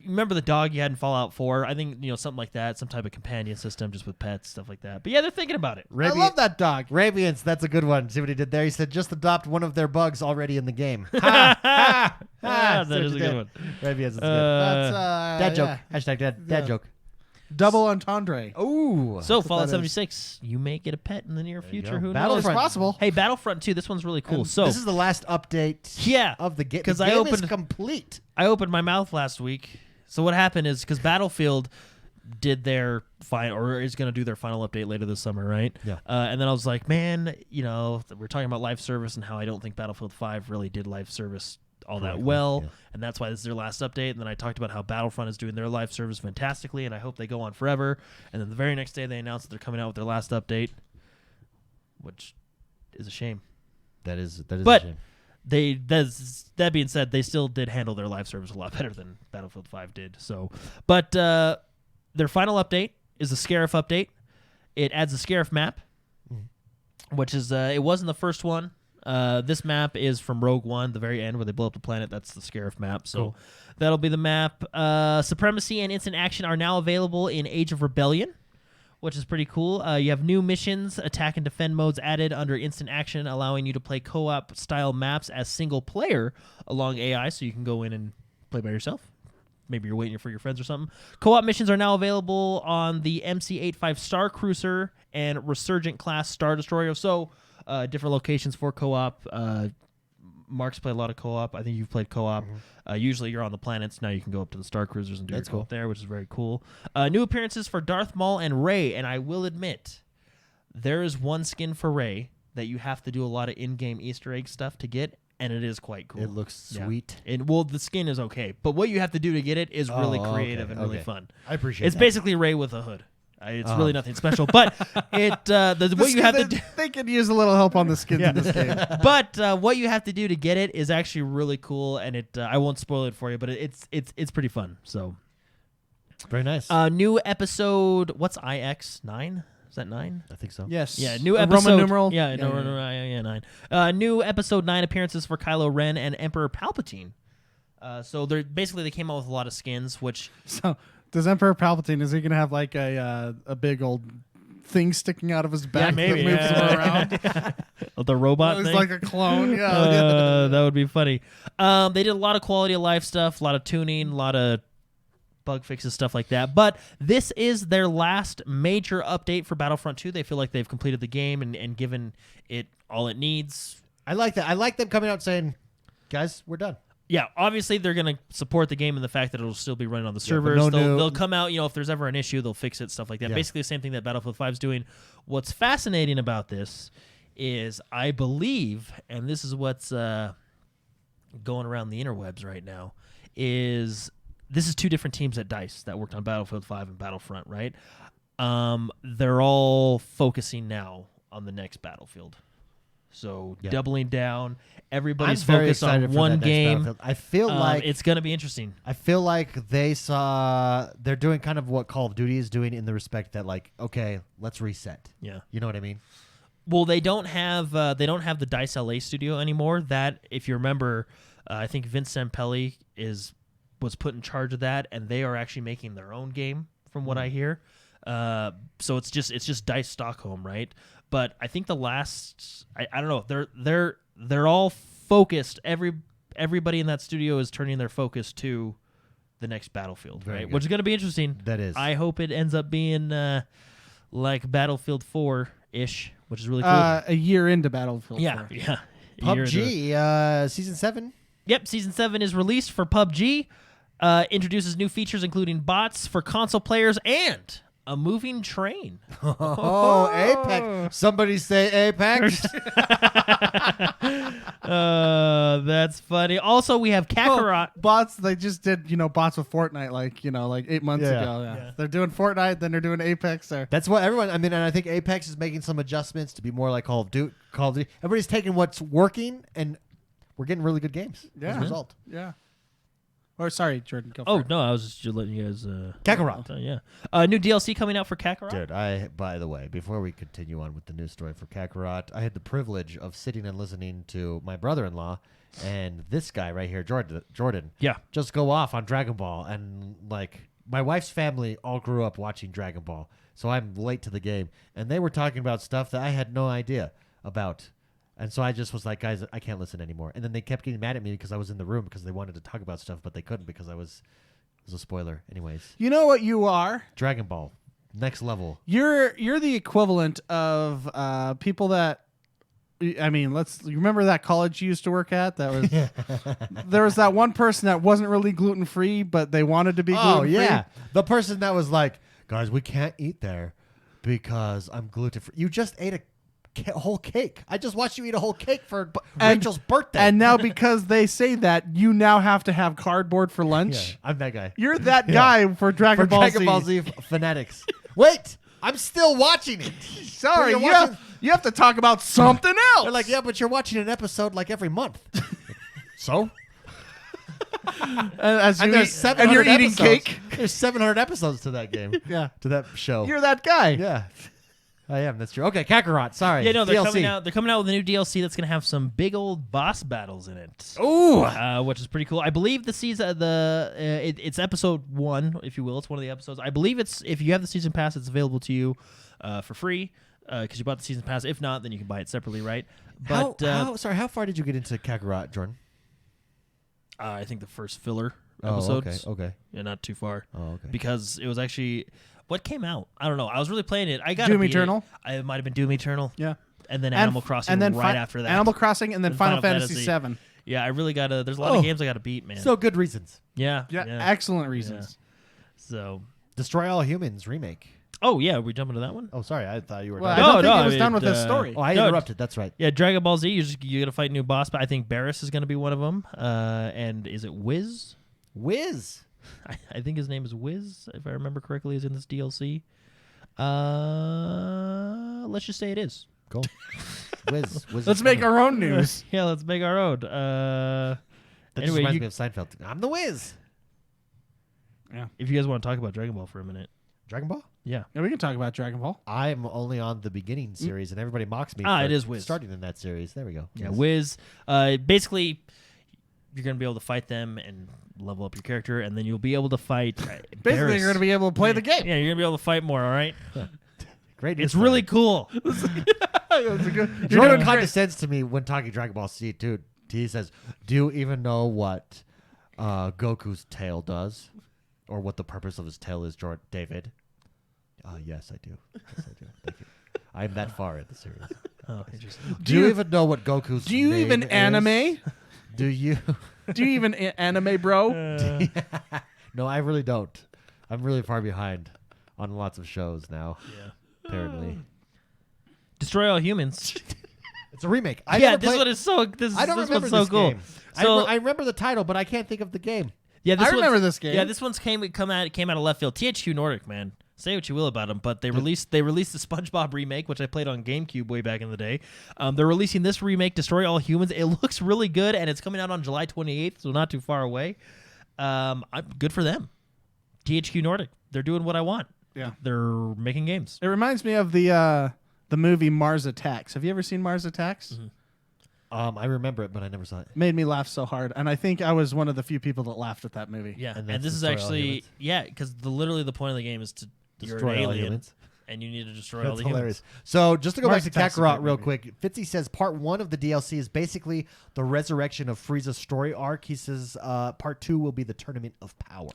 Remember the dog you had in Fallout 4? I think, something like that, some type of companion system just with pets, stuff like that. But yeah, they're thinking about it. I love that dog. Radiance, that's a good one. See what he did there? He said, just adopt one of their bugs already in the game. Ha! Ha! Ah, See that what is you a good did. one. Radiance is good. That's Dad joke. yeah. Hashtag dad Yeah. joke. Double entendre. Ooh. So That's what Fallout that is. 76, you may get a pet in the near you future. go. Who It's Battlefront. knows? possible. Hey, Battlefront 2, this one's really cool. So This is the last update Yeah, of the game. 'cause The I game is opened- complete. I opened my mouth last week. So what happened is because Battlefield did their final, or is going to do their final update later this summer, right? Yeah. And then I was like, man, we're talking about live service and how I don't think Battlefield 5 really did live service all that Correctly, well, yeah. and that's why this is their last update. And then I talked about how Battlefront is doing their live service fantastically, and I hope they go on forever. And then the very next day they announced that they're coming out with their last update, which is a shame. That is But- a shame. That being said, they still did handle their live service a lot better than Battlefield 5 did. So, but their final update is the Scarif update. It adds a Scarif map, which is it wasn't the first one. This map is from Rogue One, the very end where they blow up the planet. That's the Scarif map. So Cool. that'll be the map. Supremacy and instant action are now available in Age of Rebellion, which is pretty cool. You have new missions, attack and defend modes added under instant action, allowing you to play co-op style maps as single player along AI, so you can go in and play by yourself. Maybe you're waiting for your friends or something. Co-op missions are now available on the MC-85 Star Cruiser and Resurgent class Star Destroyer. So different locations for co-op. Mark's played a lot of co-op. I think you've played co-op. Usually you're on the planets. Now you can go up to the Star Cruisers and do your co-op there, which is very cool. New appearances for Darth, Maul, and Rey. And I will admit, there is one skin for Rey that you have to do a lot of in-game Easter egg stuff to get, and it is quite cool. It looks sweet. Well, the skin is okay, but what you have to do to get it is really creative and really fun. I appreciate it. It's basically Rey with a hood. It's really nothing special, but what you have to do. They could use a little help on the skins in this game. But what you have to do to get it is actually really cool, and I won't spoil it for you, but it's pretty fun. So very nice. New episode. What's IX 9? Is that 9? I think so. Yes. Yeah. New episode. Roman numeral. Yeah. Yeah. 9. New episode 9 appearances for Kylo Ren and Emperor Palpatine. So they came out with a lot of skins, which. So does Emperor Palpatine, is he gonna have like a big old thing sticking out of his back that moves him around? The robot It's thing? like a clone. Yeah. That would be funny. They did a lot of quality of life stuff, a lot of tuning, a lot of bug fixes, stuff like that. But this is their last major update for Battlefront 2. They feel like they've completed the game and given it all it needs. I like that. I like them coming out saying, guys, we're done. Yeah, obviously they're going to support the game in the fact that it'll still be running on the servers. but They'll come out, if there's ever an issue, they'll fix it, stuff like that. Yeah. Basically the same thing that Battlefield 5 is doing. What's fascinating about this is I believe, and this is what's going around the interwebs right now, is this is two different teams at DICE that worked on Battlefield 5 and Battlefront, right? They're all focusing now on the next Battlefield. So doubling down, everybody's focused on one game. I feel like it's going to be interesting. I feel like they're doing kind of what Call of Duty is doing in the respect that like, okay, let's reset. Yeah. You know what I mean? Well, they don't have the DICE LA studio anymore. That, if you remember, I think Vince Zampelli was put in charge of that, and they are actually making their own game, from what I hear. So it's just DICE Stockholm, right? But I think the last I don't know, they're all focused. Everybody in that studio is turning their focus to the next Battlefield, Very right? good. Which is going to be interesting. That is. I hope it ends up being like Battlefield 4-ish, which is really cool. A year into Battlefield. Yeah. 4. Yeah. A year into it. PUBG season 7. Yep, Season 7 is released for PUBG. Introduces new features including bots for console players and a moving train. Oh, Apex! Somebody say Apex. That's funny. Also, we have Kakarot. Bots. They just did bots with Fortnite like 8 months Yeah. ago. Yeah. Yeah. They're doing Fortnite, then they're doing Apex. That's what everyone. I mean, and I think Apex is making some adjustments to be more like Call of Duty. Everybody's taking what's working, and we're getting really good games as a result. Yeah. Or sorry, Jordan. Go for Oh, it. no, I was just letting you guys... Kakarot. Yeah. New DLC coming out for Kakarot. Dude, by the way, before we continue on with the news story for Kakarot, I had the privilege of sitting and listening to my brother-in-law and this guy right here, Jordan, Yeah. just go off on Dragon Ball. And, like, my wife's family all grew up watching Dragon Ball, so I'm late to the game. And they were talking about stuff that I had no idea about. And so I just was like, guys, I can't listen anymore. And then they kept getting mad at me because I was in the room because they wanted to talk about stuff, but they couldn't because it was a spoiler. Anyways, You know what you are? Dragon Ball, next level. You're the equivalent of people that. I mean, you remember that college you used to work at? That was there was that one person that wasn't really gluten free, but they wanted to be gluten free. Oh yeah, the person that was like, guys, we can't eat there because I'm gluten free. You just ate a whole cake. I just watched you eat a whole cake for Rachel's birthday. And now because they say that, you now have to have cardboard for lunch. Yeah, I'm that guy. You're that guy for Dragon Ball Z. Dragon Ball Z fanatics. Wait, I'm still watching it. Sorry, You're you have to talk about something else. They're like, yeah, but you're watching an episode like every month. So? and there's 700 you're eating episodes. cake. There's 700 episodes to that game. Yeah. To that show. You're that guy. Yeah. I am. That's true. Okay, Kakarot. Sorry. Yeah, no, they're DLC. coming out. They're coming out with a new DLC that's going to have some big old boss battles in it. Ooh. Which is pretty cool. I believe the season, it's episode 1, if you will. It's one of the episodes. I believe if you have the season pass, it's available to you for free because you bought the season pass. If not, then you can buy it separately, right? But how far did you get into Kakarot, Jordan? I think the first filler episodes. Okay. Yeah, not too far. Oh, okay. Because it was actually what came out. I don't know. I was really playing it. I got Doom Eternal? It might have been Doom Eternal. Yeah. And then Animal Crossing and then right after that. Animal Crossing and then Final Fantasy VII. Yeah, I really gotta. There's a lot of games I gotta beat, man. So good reasons. yeah, Excellent reasons. So, Destroy All Humans remake. oh yeah, are we jumping to that one? Oh, sorry. I thought you were Well, done. I don't No, think no, he was I done mean, with his story. Oh, I No, interrupted. That's right. Yeah, Dragon Ball Z. You gotta fight new boss, but I think Barris is gonna be one of them. And is it Wiz? Wiz. I think his name is Wiz, if I remember correctly, is in this DLC. Let's just say it is. Cool. Wiz. Let's make our own news. Yeah, let's make our own. That just anyway, reminds you- me of Seinfeld. I'm the Wiz. if you guys want to talk about Dragon Ball for a minute. Dragon Ball? Yeah. Yeah, we can talk about Dragon Ball. I'm only on the beginning series, and everybody mocks me. Ah, for it is Wiz. starting in that series. There we go. Yeah, Wiz. Basically, you're going to be able to fight them and level up your character, and then you'll be able to fight. Basically, you're going to be able to play the game. Yeah, you're going to be able to fight more, all right? Great. It's really cool. That's a good. Jordan condescends to me when talking Dragon Ball Z, dude. He says, "Do you even know what Goku's tail does, or what the purpose of his tail is, David?" Yes, I do. Yes, I do. Thank you. I'm that far in the series. Oh, interesting. Do you even know what Goku's? Do you name even is? anime? Do you? Do you even anime, bro? No, I really don't. I'm really far behind on lots of shows now. Yeah. Apparently, Destroy All Humans. it's a remake. This one is so. This I don't this remember one's so this cool. game. So I remember the title, but I can't think of the game. yeah, I remember one's- this game. Yeah, this one's came out of left field. THQ Nordic, man. Say what you will about them, but they released the SpongeBob remake, which I played on GameCube way back in the day. They're releasing this remake, Destroy All Humans. It looks really good, and it's coming out on July 28th, so not too far away. I'm good for them. THQ Nordic, they're doing what I want. Yeah. They're making games. It reminds me of the movie Mars Attacks. Have you ever seen Mars Attacks? Mm-hmm. I remember it, but I never saw it. Made me laugh so hard, and I think I was one of the few people that laughed at that movie. Yeah, And and, that's this is Destroy All actually because literally the point of the game is to you're Destroy an all alien humans. and you need to destroy all That's the hilarious. humans. So just to go Mars back to Attacks is a Kakarot great real movie. quick, Fitzy says part 1 of the DLC is basically the resurrection of Frieza's story arc. He says part 2 will be the Tournament of Power.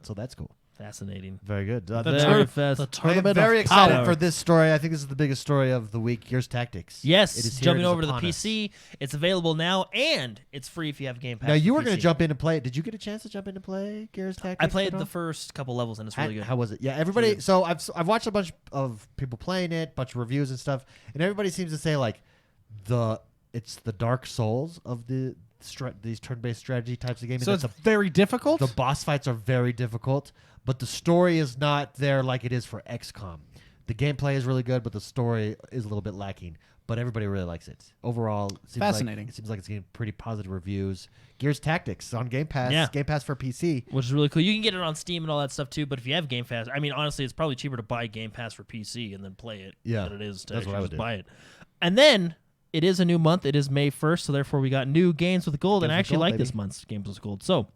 So that's cool. Fascinating. Very good. Very fast. I am very excited for this story. I think this is the biggest story of the week. Gears Tactics. Yes, It is here, jumping it is over to the upon us. PC. It's available now, and it's free if you have Game Pass. Now you for were going to PC. jump in and play it. Did you get a chance to jump in and play Gears Tactics? I played at all? the first couple levels, and it's really good. How was it? Yeah, everybody. So I've watched a bunch of people playing it, bunch of reviews and stuff, and everybody seems to say like it's the Dark Souls of these turn-based strategy types of games. So That's it's very difficult. the boss fights are very difficult, but the story is not there like it is for XCOM. The gameplay is really good, but the story is a little bit lacking. But everybody really likes it. Overall, it seems Fascinating. Like, it seems like it's getting pretty positive reviews. Gears Tactics on Game Pass. Yeah. Game Pass for PC. Which is really cool. You can get it on Steam and all that stuff too. But if you have Game Pass, I mean, honestly, it's probably cheaper to buy Game Pass for PC and then play it Yeah, than it is to that's what actually I would just do. buy it. And then it is a new month. It is May 1st, so therefore we got new games with gold. And I Games with actually gold, like baby. this month's games with gold. So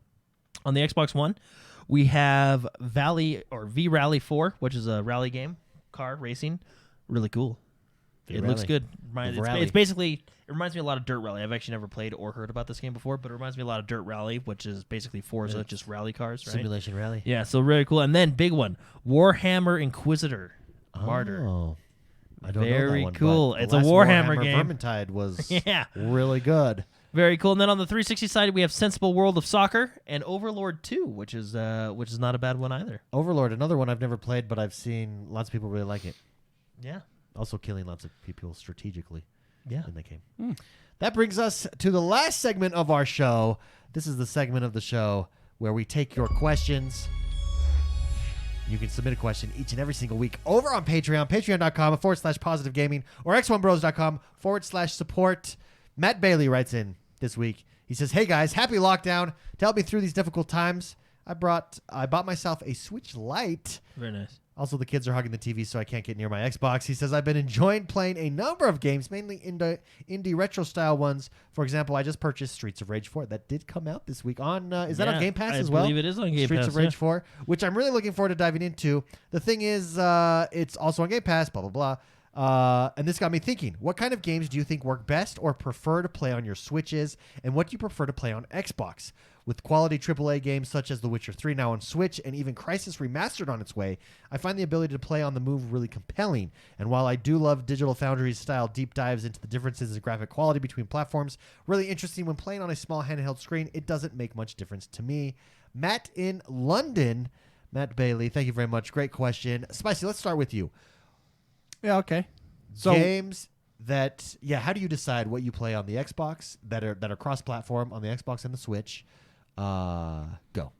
on the Xbox One, we have V-Rally 4, which is a rally game, car racing. Really cool. It looks V-Rally. good. The rally. It's basically, it reminds me a lot of Dirt Rally. I've actually never played or heard about this game before, but it reminds me a lot of Dirt Rally, which is basically Forza, just rally cars, right? Simulation Rally. Yeah, so really cool. And then big one, Warhammer Inquisitor, Martyr. Oh, I don't know Very that one, cool. but the It's a last Warhammer game. Vermintide was Yeah. really good. Very cool. And then on the 360 side, we have Sensible World of Soccer and Overlord 2, which is not a bad one either. Overlord, another one I've never played, but I've seen lots of people really like it. Yeah. Also killing lots of people strategically Yeah. in the game. That brings us to the last segment of our show. This is the segment of the show where we take your questions. You can submit a question each and every single week over on Patreon, patreon.com/positive gaming or xonebros.com/support. Matt Bailey writes in this week. He says, "Hey guys, happy lockdown. To help me through these difficult times, I bought myself a Switch Lite. Very nice. Also, the kids are hugging the TV, so I can't get near my Xbox." He says, "I've been enjoying playing a number of games, mainly indie retro-style ones. For example, I just purchased Streets of Rage 4. That did come out this week. Is that on Yeah, Game Pass I as well? believe it is on Game Streets Pass, of Rage yeah. 4, which I'm really looking forward to diving into. The thing is, it's also on Game Pass, blah, blah, blah. And this got me thinking, what kind of games do you think work best or prefer to play on your Switches, and what do you prefer to play on Xbox? With quality AAA games such as The Witcher 3 now on Switch and even Crysis Remastered on its way, I find the ability to play on the move really compelling. And while I do love Digital Foundry's style deep dives into the differences in graphic quality between platforms, really interesting when playing on a small handheld screen, it doesn't make much difference to me. Matt in London, Matt Bailey, thank you very much. Great question. Spicy, let's start with you. Yeah, okay. So Games that, how do you decide what you play on the Xbox that are cross-platform on the Xbox and the Switch? Go.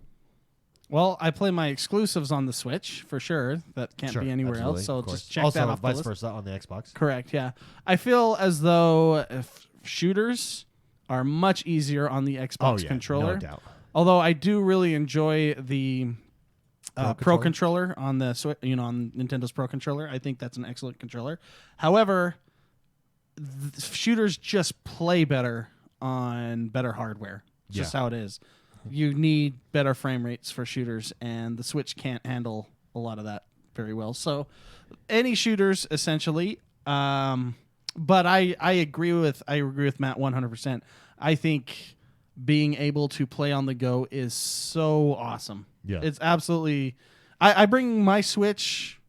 Well, I play my exclusives on the Switch for sure. That can't be anywhere absolutely, else. So of course. just check also, that off the vice list. versa on the Xbox. Correct. Yeah, I feel as though if shooters are much easier on the Xbox controller. No doubt. Although I do really enjoy the Pro controller? controller on the on Nintendo's Pro controller. I think that's an excellent controller. However, shooters just play better on better hardware. It's just how it is. You need better frame rates for shooters, and the Switch can't handle a lot of that very well. So, any shooters essentially. But I agree with Matt 100%. I think being able to play on the go is so awesome. Yeah, it's absolutely. I bring my Switch.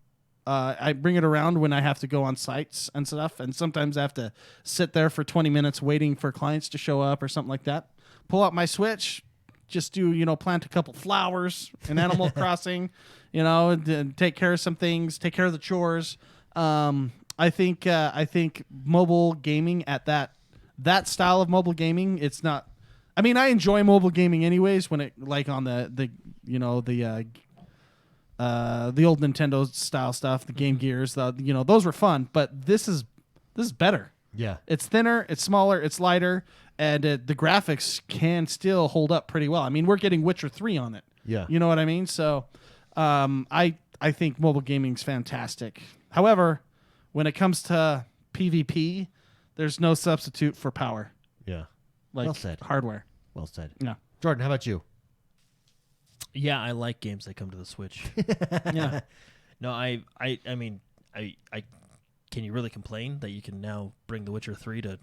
I bring it around when I have to go on sites and stuff, and sometimes I have to sit there for 20 minutes waiting for clients to show up or something like that. Pull out my Switch, just do, plant a couple flowers in Animal Crossing, and take care of some things, take care of the chores. I think mobile gaming at that style of mobile gaming, it's not. I mean, I enjoy mobile gaming anyways when it on the old Nintendo style stuff, the Game Gears, those were fun, but this is better. Yeah. It's thinner, it's smaller, it's lighter, and the graphics can still hold up pretty well. I mean, we're getting Witcher 3 on it. Yeah. You know what I mean? So I think mobile gaming's fantastic. However, when it comes to PvP, there's no substitute for power. Yeah. Like well said. hardware. Well said. Yeah. Jordan, how about you? Yeah, I like games that come to the Switch. Yeah. No, I mean, can you really complain that you can now bring The Witcher 3 to,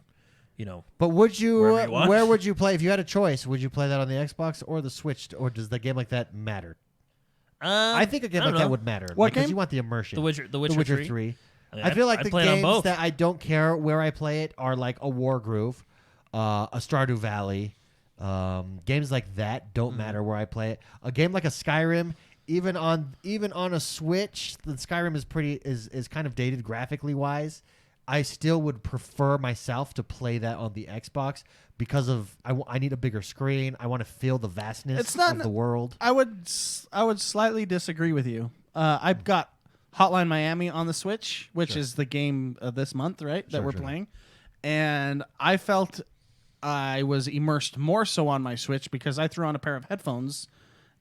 But would you? Wherever you want. Where would you play if you had a choice? Would you play that on the Xbox or the Switch, or does the game like that matter? I think a game like that would matter. What because game? you want the immersion. The Witcher 3. I mean, I feel like I'd the play it on games both. that I don't care where I play it are like a War Groove, a Stardew Valley. Games like that don't matter where I play it. A game like a Skyrim, even on a Switch, the Skyrim is kind of dated graphically wise. I still would prefer myself to play that on the Xbox because of I need a bigger screen. I want to feel the vastness of the world. I would slightly disagree with you. I've got Hotline Miami on the Switch, which is the game of this month, right? That we're playing. And I felt I was immersed more so on my Switch because I threw on a pair of headphones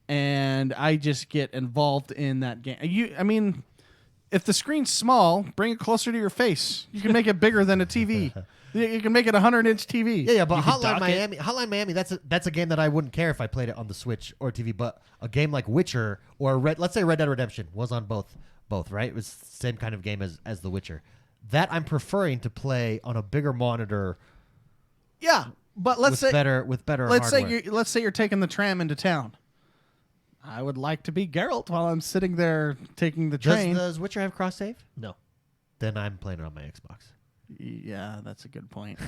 and I just get involved in that game. I mean, if the screen's small, bring it closer to your face. You can make it bigger than a TV. You can make it a 100-inch TV. Yeah, but Hotline Miami, that's a game that I wouldn't care if I played it on the Switch or TV. But a game like Witcher or let's say Red Dead Redemption was on both, right? It was the same kind of game as The Witcher. That I'm preferring to play on a bigger monitor. Yeah, but let's say with better hardware. Let's say you're taking the tram into town. I would like to be Geralt while I'm sitting there taking the train. Does Witcher have cross save? No. Then I'm playing it on my Xbox. Yeah, that's a good point.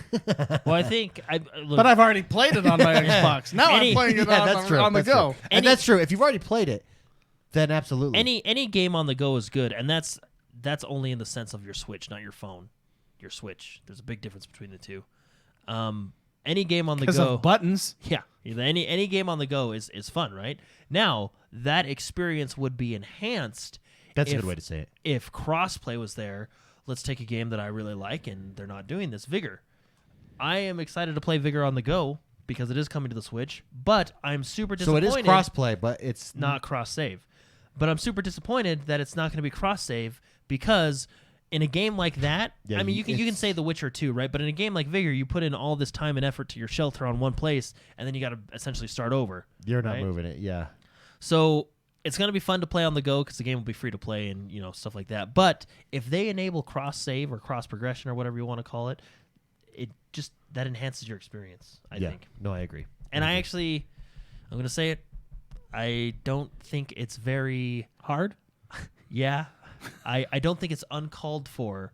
Well, I think but I've already played it on my Xbox. Now I'm playing it on the go. And that's true. If you've already played it, then absolutely. Any game on the go is good, and that's only in the sense of your Switch, not your phone. Your Switch. There's a big difference between the two. Any game on the go, of buttons. Yeah, any game on the go is fun, right? Now that experience would be enhanced. That's a good way to say it. If crossplay was there, let's take a game that I really like, and they're not doing this. Vigor. I am excited to play Vigor on the go because it is coming to the Switch, but I'm super disappointed. So it is crossplay, but it's not cross save. But I'm super disappointed that it's not going to be cross save because in a game like that, I mean, you can say The Witcher 2, right? But in a game like Vigor, you put in all this time and effort to your shelter on one place, and then you got to essentially start over. You're not moving it, yeah. So it's going to be fun to play on the go because the game will be free to play and stuff like that. But if they enable cross save or cross progression or whatever you want to call it, it just that enhances your experience. I think. No, I agree. And I I'm going to say it. I don't think it's very Hard? Yeah. I don't think it's uncalled for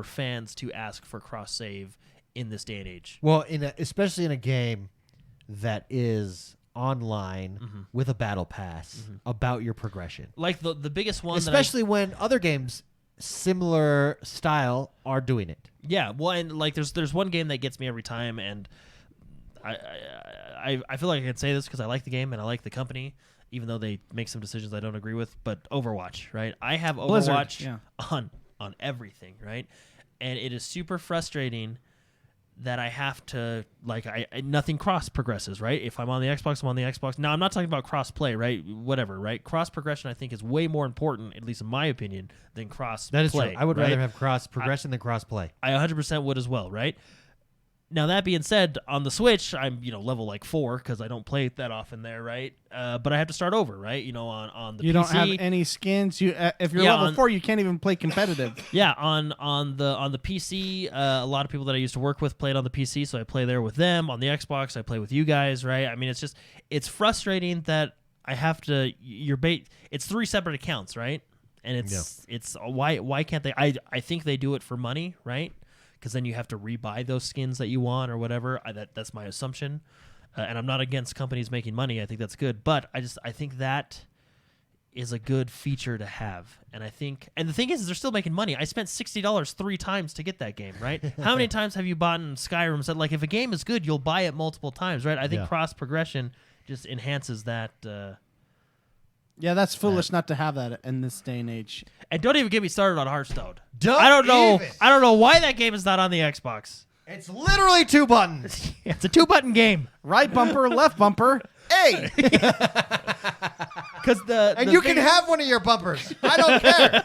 fans to ask for cross save in this day and age. Well, especially in a game that is online with a battle pass about your progression. Like the biggest one, especially when other games similar style are doing it. Yeah, well, and like there's one game that gets me every time, and I feel like I can say this because I like the game and I like the company, even though they make some decisions I don't agree with. But Overwatch, right? I have Overwatch Blizzard, on everything, right? And it is super frustrating that I have to nothing cross progresses, right? If I'm on the Xbox, I'm on the Xbox. Now I'm not talking about cross play, right? Whatever, right? Cross progression I think is way more important, at least in my opinion, than cross play. That is true. I would right? rather have cross progression than cross play. I 100% would as well, right? Now that being said, on the Switch, I'm level 4 because I don't play that often there, right? But I have to start over, right? On the PC. You don't have any skins. You if you're level 4, you can't even play competitive. Yeah, on the PC, a lot of people that I used to work with played on the PC, so I play there with them. On the Xbox, I play with you guys, right? I mean, it's frustrating that I have to. It's 3 separate accounts, right? And it's why can't they? I think they do it for money, right? Because then you have to rebuy those skins that you want or whatever. That's my assumption, and I'm not against companies making money. I think that's good, but I think that is a good feature to have. And the thing is they're still making money. I spent $60 3 times to get that game, right? How many times have you bought in Skyrim and said if a game is good, you'll buy it multiple times, right? I think cross progression just enhances that. Yeah, that's foolish not to have that in this day and age. And don't even get me started on Hearthstone. I don't know. I don't know why that game is not on the Xbox. It's literally 2 buttons. It's a 2-button game. Right bumper, left bumper. Hey. And you can have one of your bumpers. I don't care.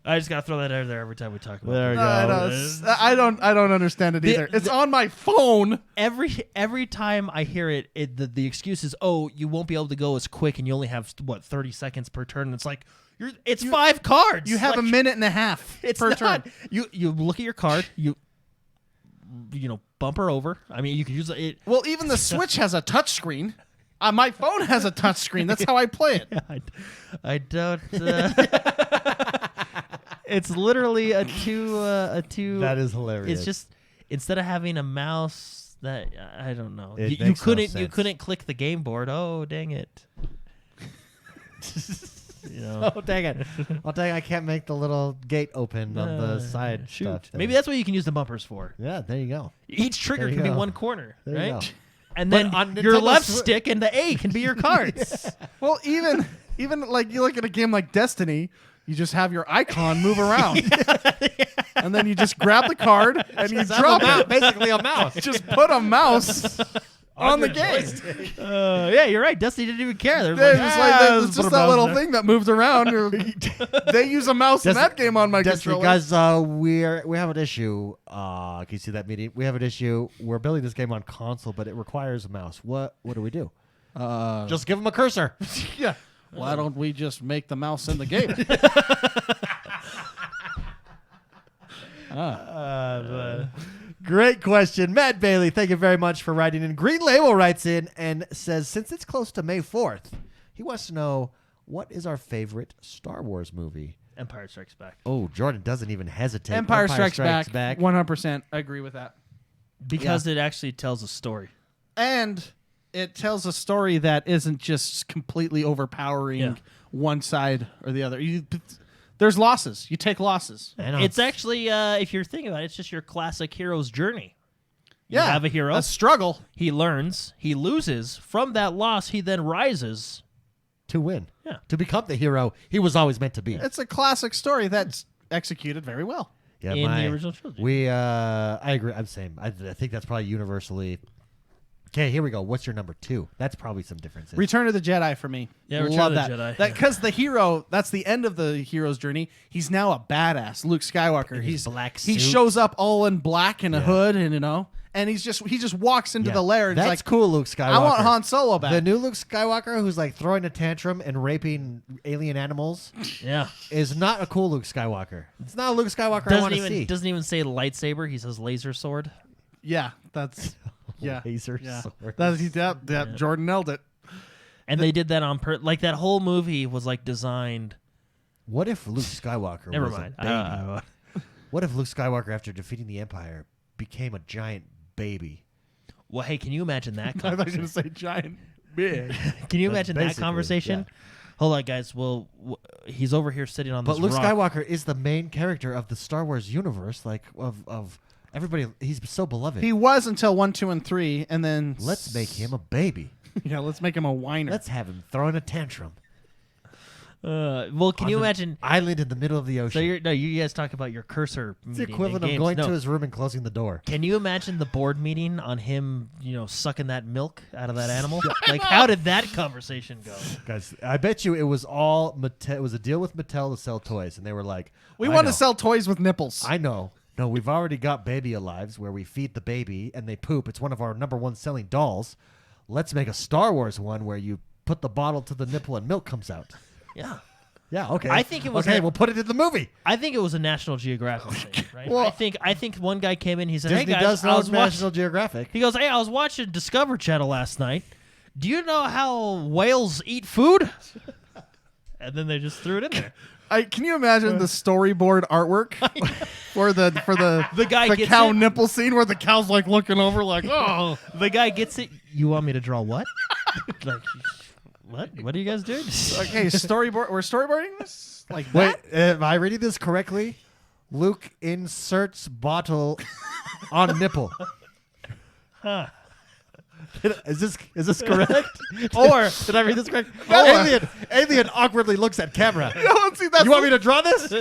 I just gotta throw that out there every time we talk about There it. we go. I don't understand it either. It's on my phone. Every time I hear it, the excuse is, oh, you won't be able to go as quick, and you only have 30 seconds per turn. And it's like it's 5 cards. You have a minute and a half per turn. You look at your card. You bumper over. I mean, you can use it. Well, even the Switch has a touch screen. My phone has a touch screen. That's how I play it. I don't. It's literally a two. That is hilarious. It's just instead of having a mouse that I don't know. It You makes no couldn't sense. click the game board. Oh dang it! Oh dang it! Oh dang! I can't make the little gate open on the side Shoot. stuff. Maybe that's what you can use the bumpers for. Yeah, there you go. Each trigger There you can be go. one corner, There you right? go. And But then on your Nintendo left Swi- stick and the A can be your cards. Well, even like you look at a game like Destiny, you just have your icon move around, and then you just grab the card and you drop it. Basically a mouse. Just put a mouse on the game. Yeah, you're right. Destiny didn't even care. They're They're like, just like, let's it's put just a that mouse little there. thing that moves around. They use a mouse in that game on my controller. Guys, we have an issue. Can you see that meeting? We have an issue. We're building this game on console, but it requires a mouse. What do we do? Just give them a cursor. Yeah. Why don't we just make the mouse in the game? Great question. Matt Bailey, thank you very much for writing in. Green Label writes in and says, since it's close to May 4th, he wants to know, what is our favorite Star Wars movie? Empire Strikes Back. Oh, Jordan doesn't even hesitate. Empire Strikes Back. 100%. I agree with that. Because it actually tells a story. And it tells a story that isn't just completely overpowering one side or the other. There's losses. You take losses. It's actually, if you're thinking about it, it's just your classic hero's journey. You have a hero. A struggle. He learns. He loses. From that loss, he then rises. To win. Yeah. To become the hero he was always meant to be. It's a classic story that's executed very well. Yeah, in the original trilogy. I agree. I'm saying. I think that's probably universally. Okay, here we go. What's your number 2? That's probably some differences. Return of the Jedi for me. Yeah, Return Love of the that. Jedi. Because the hero, that's the end of the hero's journey. He's now a badass. Luke Skywalker. In his black He suit. shows up all in black and a hood, and and he just walks into the lair and That's he's like, cool, Luke Skywalker. I want Han Solo back. The new Luke Skywalker, who's like throwing a tantrum and raping alien animals, Yeah. is not a cool Luke Skywalker. It's not a Luke Skywalker I want to see. Doesn't even say lightsaber. He says laser sword. Yeah, that's Yeah. Laser Yeah. sword. That Jordan nailed it. And they did that on like that whole movie was like designed. What if Luke Skywalker Never was mind. a baby? What if Luke Skywalker, after defeating the Empire, became a giant baby? Well, hey, can you imagine that I thought you were going to conversation? say giant big. Can you That's imagine that basically, conversation? yeah. Hold on, guys. Well, he's over here sitting on But this Luke rock. Skywalker is the main character of the Star Wars universe, like of everybody. He's so beloved. He was until 1, 2, and 3, and then Let's make him a baby. Yeah, let's make him a whiner. Let's have him throwing a tantrum. Well, can on you the imagine? island in the middle of the ocean? So you guys talk about your cursor. it's the meeting in equivalent of games. going No. to his room and closing the door. Can you imagine the board meeting on him, sucking that milk out of that animal? Like, how did that conversation go? Guys, I bet you it was all Mattel. It was a deal with Mattel to sell toys, and they were like, we "I want know. to sell toys with nipples. I know. No, we've already got Baby Alives where we feed the baby and they poop. It's one of our #1 selling dolls. Let's make a Star Wars one where you put the bottle to the nipple and milk comes out." Yeah. Yeah, okay. I think it was okay. a- We'll put it in the movie. I think it was a National Geographic thing, right? Well- I think one guy came in. He said, Disney "Hey guys, does I know was watching." National Geographic. He goes, "Hey, I was watching Discover Channel last night. Do you know how whales eat food?" And then they just threw it in there. Can you imagine the storyboard artwork for the The guy the gets cow it. nipple scene where the cow's like looking over like, oh, The guy gets it. You want me to draw what? Like, what? What are you guys doing? okay, storyboard. We're storyboarding this like Wait, that. am I reading this correctly? Luke inserts bottle on nipple. Huh. Is this correct? Or Did I read this correct? No. Alien awkwardly looks at camera. No, see, that's You want me to draw this?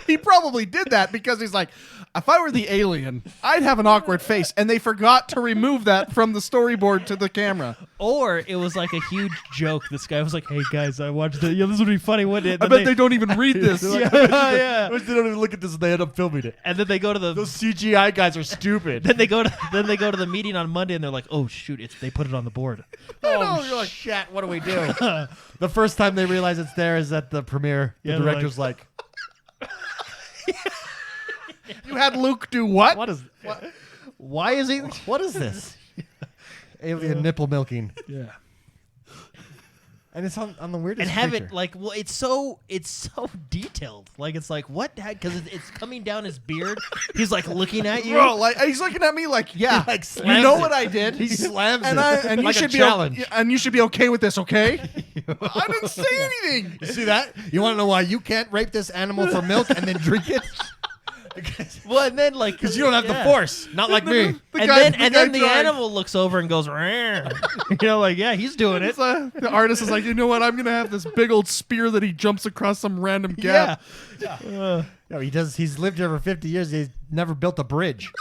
He probably did that because he's like, if I were the alien, I'd have an awkward face, and they forgot to remove that from the storyboard to the camera. Or it was like a huge joke. This guy was like, "Hey guys, I watched it. Yeah, this would be funny, wouldn't it?" I bet they don't even read this. Yeah, yeah. They don't even look at this and they end up filming it. And then they go to the Those CGI guys are stupid. then they go to the meeting on Monday and they're like, "Oh shoot, they put it on the board." Oh, you're like, shit, what do we do? The first time they realize it's there is at the premiere. Yeah, The they're director's like, You had Luke do what? what is Why is he? what is this? Alien nipple milking. Yeah. And it's on the weirdest And have creature. it like, well, it's so detailed. Like it's like what? Because it's coming down his beard. He's like looking at you. Bro, like he's looking at me like, yeah, He, like, you slams know it. what I did. He slams and it. and Like you a should be challenge. and you should be okay with this, okay? I didn't say anything. You see that? You want to know why you can't rape this animal for milk and then drink it? Well, and then like Because you don't have the force. Not like me. And guy- then the guy tried. animal looks over and goes, "Rrrr." Like yeah, he's doing it. It's, the artist is like, you know what? I'm gonna have this big old spear that he jumps across some random Yeah. gap. No, he does. He's lived here for 50 years. He's never built a bridge.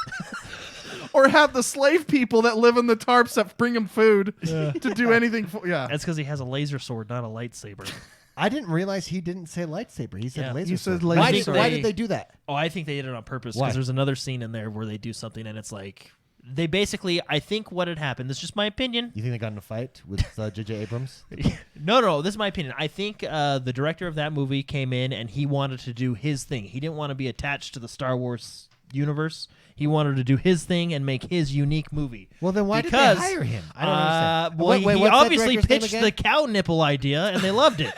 Or have the slave people that live in the tarps that bring him food to do anything for. Yeah, That's because he has a laser sword, not a lightsaber. I didn't realize he didn't say lightsaber. He said Yeah. laser He said sword. laser sword. Why did they do that? Oh, I think they did it on purpose Why? because there's another scene in there where they do something and it's like they basically. I think what had happened. This is just my opinion. You think they got in a fight with J.J. Abrams? No, this is my opinion. I think the director of that movie came in and he wanted to do his thing. He didn't want to be attached to the Star Wars universe. He wanted to do his thing and make his unique movie. Well, then why Because, did they hire him? I don't understand. Well, Wait, he what's that obviously director's name pitched again? the cow nipple idea and they loved it.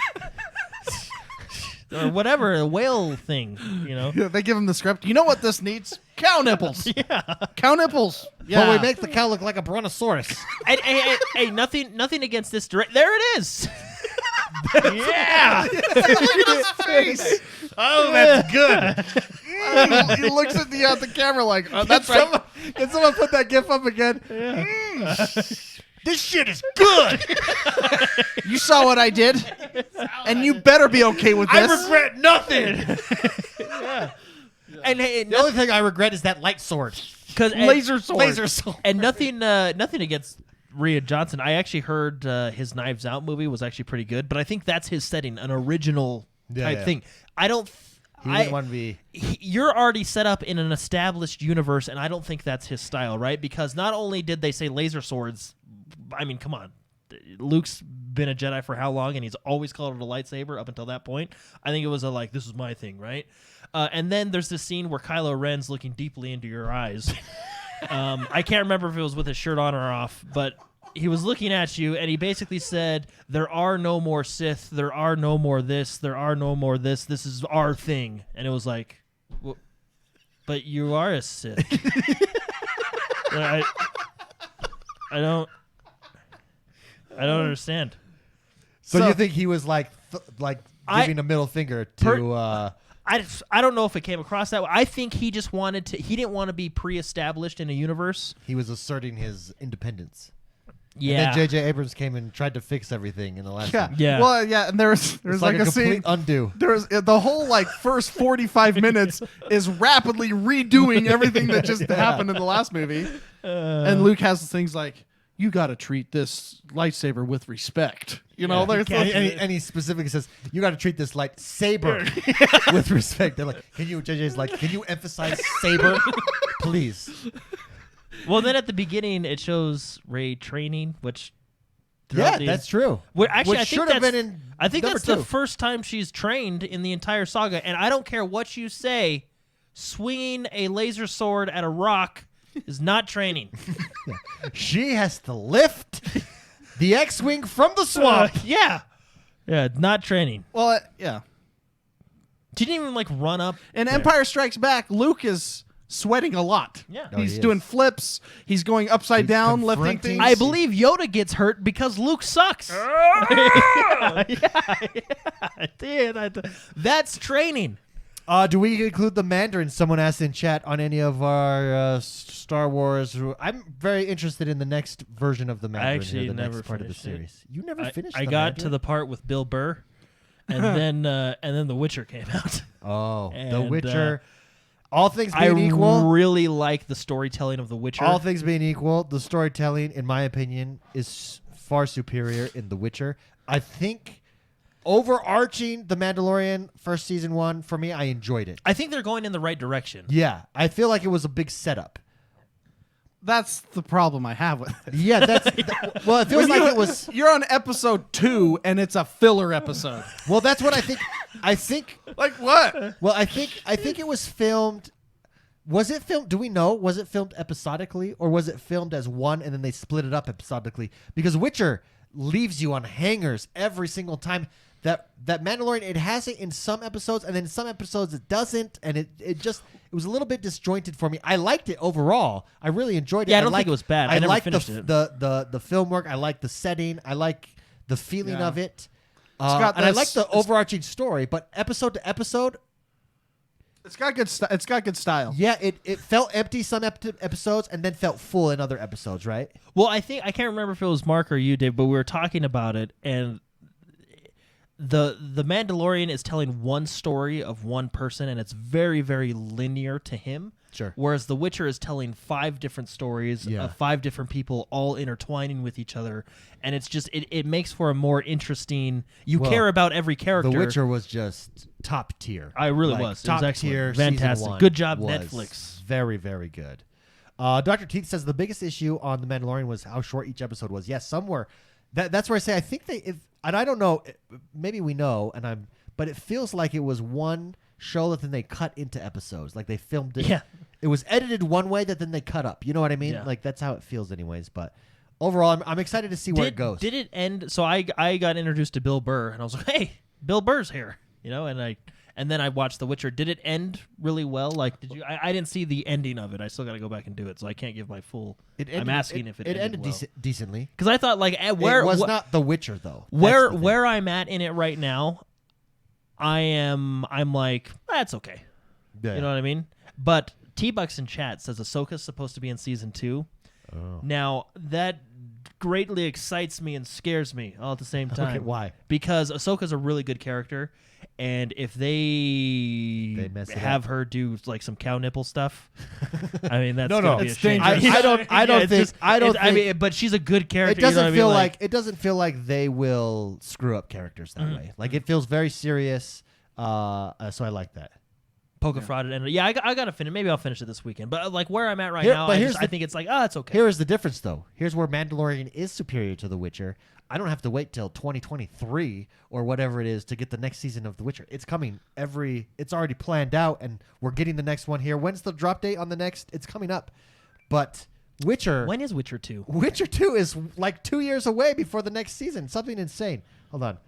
Or whatever, a whale thing, Yeah, they give him the script. You know what this needs? Cow nipples. Yeah. Cow nipples. Yeah. Well, we make the cow look like a brontosaurus. Hey, nothing against this direct. There it is. Yeah. Look at his face. Oh, that's good. He looks at the camera like, that's right. Can someone put that gif up again? This shit is good. You saw what I did, and you better be okay with this. I regret nothing. And hey, The only thing I regret is that light sword. because Laser sword. Laser sword. and nothing against Rhea Johnson. I actually heard his Knives Out movie was actually pretty good, but I think that's his setting, an original type yeah. thing. I don't. He didn't want to be. You're already set up in an established universe, and I don't think that's his style, right? Because not only did they say laser swords, I mean, come on. Luke's been a Jedi for how long, and he's always called it a lightsaber up until that point. I think it was this is my thing, right? And then there's this scene where Kylo Ren's looking deeply into your eyes. I can't remember if it was with his shirt on or off, but he was looking at you, and he basically said, "There are no more Sith. There are no more this. There are no more this. This is our thing." And it was like, well, but you are a Sith. I don't understand. So you think he was like giving a middle finger to? I don't know if it came across that way. I think he just wanted to. He didn't want to be pre-established in a universe. He was asserting his independence. Yeah. And then J.J. Abrams came and tried to fix everything in the last. Yeah. one. Yeah. Well, yeah, and there's like a scene. complete undo. There's the whole first 45 minutes is rapidly redoing everything that just happened in the last movie. And Luke has things like, "You got to treat this lightsaber with respect." You know, there's And he specifically says, "You got to treat this lightsaber with respect." They're like, "Can you?" JJ's like, "Can you emphasize saber, please?" Well, then at the beginning it shows Rey training, which That's true. Actually, I think should have been in. I think number that's two. the first time she's trained in the entire saga, and I don't care what you say, swinging a laser sword at a rock is not training. She has to lift the X-wing from the swamp. Yeah, not training. well, yeah. She didn't even run up. In there. Empire Strikes Back, Luke is sweating a lot. Yeah. Oh, He's he is. doing flips. He's going upside He's down, lifting confronting- things. I believe Yoda gets hurt because Luke sucks. That's training. Do we include the Mandarin? Someone asked in chat on any of our Star Wars. I'm very interested in the next version of the Mandarin. actually the never next part of the finished it. series. You never finished. I the got Mandarin? to the part with Bill Burr, and then The Witcher came out. Oh, The And, Witcher. All things I being equal, really like the storytelling of The Witcher. all things being equal, the storytelling, in my opinion, is far superior in The Witcher. I think overarching The Mandalorian first season 1 for me, I enjoyed it. I think they're going in the right direction. Yeah, I feel like it was a big setup. That's the problem I have with it. Yeah, well, it feels like it was. You're on episode 2, and it's a filler episode. Well, that's what I think. I think. Like what? Well, I think it was filmed. Was it filmed? Do we know? Was it filmed episodically, or was it filmed as one and then they split it up episodically? Because Witcher leaves you on hangers every single time. That Mandalorian, it has it in some episodes, and then in some episodes it doesn't, and it was a little bit disjointed for me. I liked it overall. I really enjoyed it. Yeah, I don't think it was bad. I never like finished it. the film work. I like the setting. I like the feeling Yeah. of it. got and I this- like the it's- overarching story, but episode to episode, It's got good. It's got good style. yeah, it felt empty some episodes and then felt full in other episodes, right? Well, I can't remember if it was Mark or you, Dave, but we were talking about it, and the Mandalorian is telling one story of one person, and it's very, very linear to him. Sure. Whereas The Witcher is telling 5 different stories Yeah. of 5 different people all intertwining with each other, and it's just it makes for a more interesting. You Well, care about every character. The Witcher was just top tier. I really Like, was. It top was excellent. tier. Fantastic. Season 1 Good job, was Netflix. Very, very good. Dr. Teeth says the biggest issue on The Mandalorian was how short each episode was. Yes, some were. That's where I say I think and I don't know. Maybe we know, but it feels like it was one show that then they cut into episodes. Like they filmed it. Yeah. It was edited one way that then they cut up. You know what I mean? Yeah. Like that's how it feels, anyways. But overall, I'm excited to see where it goes. Did it end? So I got introduced to Bill Burr, and I was like, "Hey, Bill Burr's here," and then I watched The Witcher. Did it end really well? Like, did you? I didn't see the ending of it. I still got to go back and do it, so I can't give my full. I'm asking if it ended well. decently. Because I thought like where it was not The Witcher though. where That's the thing. where I'm at in it right now, I'm like that's okay. Yeah. You know what I mean? But T-Bucks in chat says Ahsoka's supposed to be in season 2. Oh. Now that greatly excites me and scares me all at the same time. Okay, why? Because Ahsoka's a really good character, and if they mess it have up. her do like some cow nipple stuff, I mean that's No, gonna no. be a It's shame. dangerous. I don't it's think- just- I don't it's- I think- mean, but she's a good character. It doesn't you know what I feel mean? like it doesn't feel like they will screw up characters that way. Like it feels very serious. So I like that. Poke a fraud and yeah, I gotta finish. Maybe I'll finish it this weekend. But like where I'm at right Here- now, but I here's the- think it's like it's okay. Here is the difference, though. Here's where Mandalorian is superior to The Witcher. I don't have to wait till 2023 or whatever it is to get the next season of The Witcher. It's coming it's already planned out, and we're getting the next one here. When's the drop date on the next? It's coming up. But Witcher. When is Witcher 2? Witcher 2 is like 2 years away before the next season. Something insane. Hold on.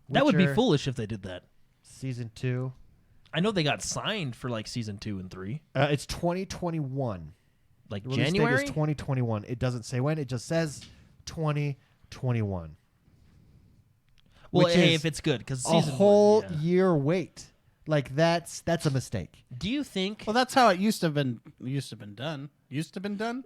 That would be Witcher foolish if they did that. Season 2. I know they got signed for like season 2 and 3. It's 2021. Like The release date January? is 2021. It doesn't say when. It just says 2021. Well, which hey, is if it's good, because a whole year wait. Like that's a mistake. Do you think? Well, that's how it used to have been. Used to have been done. Used to have been done.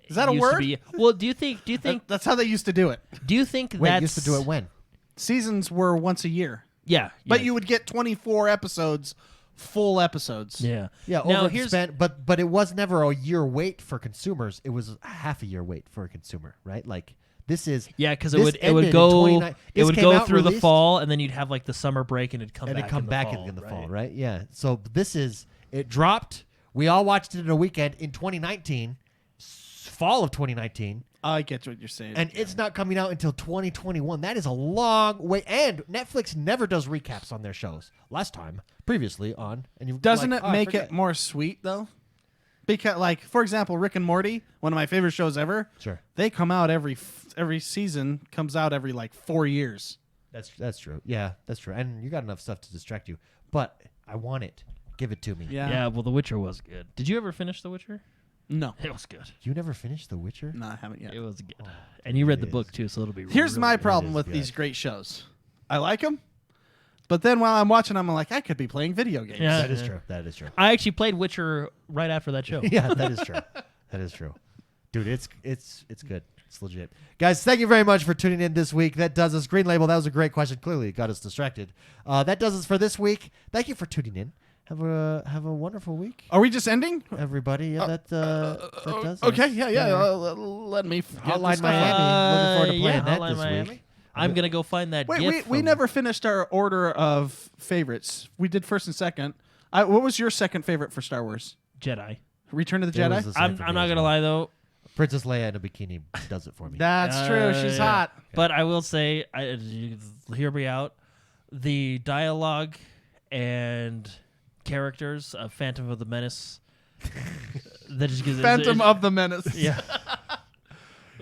Is that a used to word? be- well, do you think? That's how they used to do it. Do you think Wait, that's used to do it when? Seasons were once a year, Yeah, but yeah. you would get 24 episodes, full episodes. Yeah. Yeah, Now, over spent, but it was never a year wait for consumers. It was half a year wait for a consumer, right? Like this is Yeah, because this it would ended in go 29 it this would came go out, through the released, fall, and then you'd have like the summer break, and it'd come and back it come in back the fall, in the fall, right? right? Yeah. So this is it dropped. We all watched it in a weekend in 2019, fall of 2019. I get what you're saying. And it's not coming out until 2021. That is a long way. And Netflix never does recaps on their shows. Last time, previously on, and you Doesn't like, it oh, I make forget. it more sweet though? Because, like, for example, Rick and Morty, one of my favorite shows ever. Sure, They come out every season comes out every like 4 years. that's true. Yeah, that's true. And you got enough stuff to distract you. But I want it. Give it to me. Yeah. Yeah. Well, The Witcher was good. Did you ever finish The Witcher? No. It was good. You never finished The Witcher? No, I haven't yet. It was good. And you read the is. book too, so it'll be. Here's really my good. problem is with good. these great shows. I like them, but then while I'm watching them, I'm like, I could be playing video games. Yeah. That is true. That is true. I actually played Witcher right after that show. Yeah, that is true. That is true. Dude, it's good. It's legit. Guys, thank you very much for tuning in this week. That does us. Green Label, that was a great question. Clearly, it got us distracted. That does us for this week. Thank you for tuning in. Have a wonderful week, Are we just ending? everybody. Yeah, that does. Okay, us. yeah. Let me. Get Hotline this stuff Miami. out. Looking forward to playing yeah, that Hotline this Miami. week. I'm gonna go find that. Wait, GIF we from- never finished our order of favorites. We did first and second. What was your second favorite for Star Wars? Jedi. Return of the It was Jedi. the same I'm for not me as gonna well. lie though, Princess Leia in a bikini does it for me. That's true. She's yeah. hot. But I will say, hear me out. The dialogue and characters of Phantom of the Menace. That just gives Phantom of the Menace. yeah.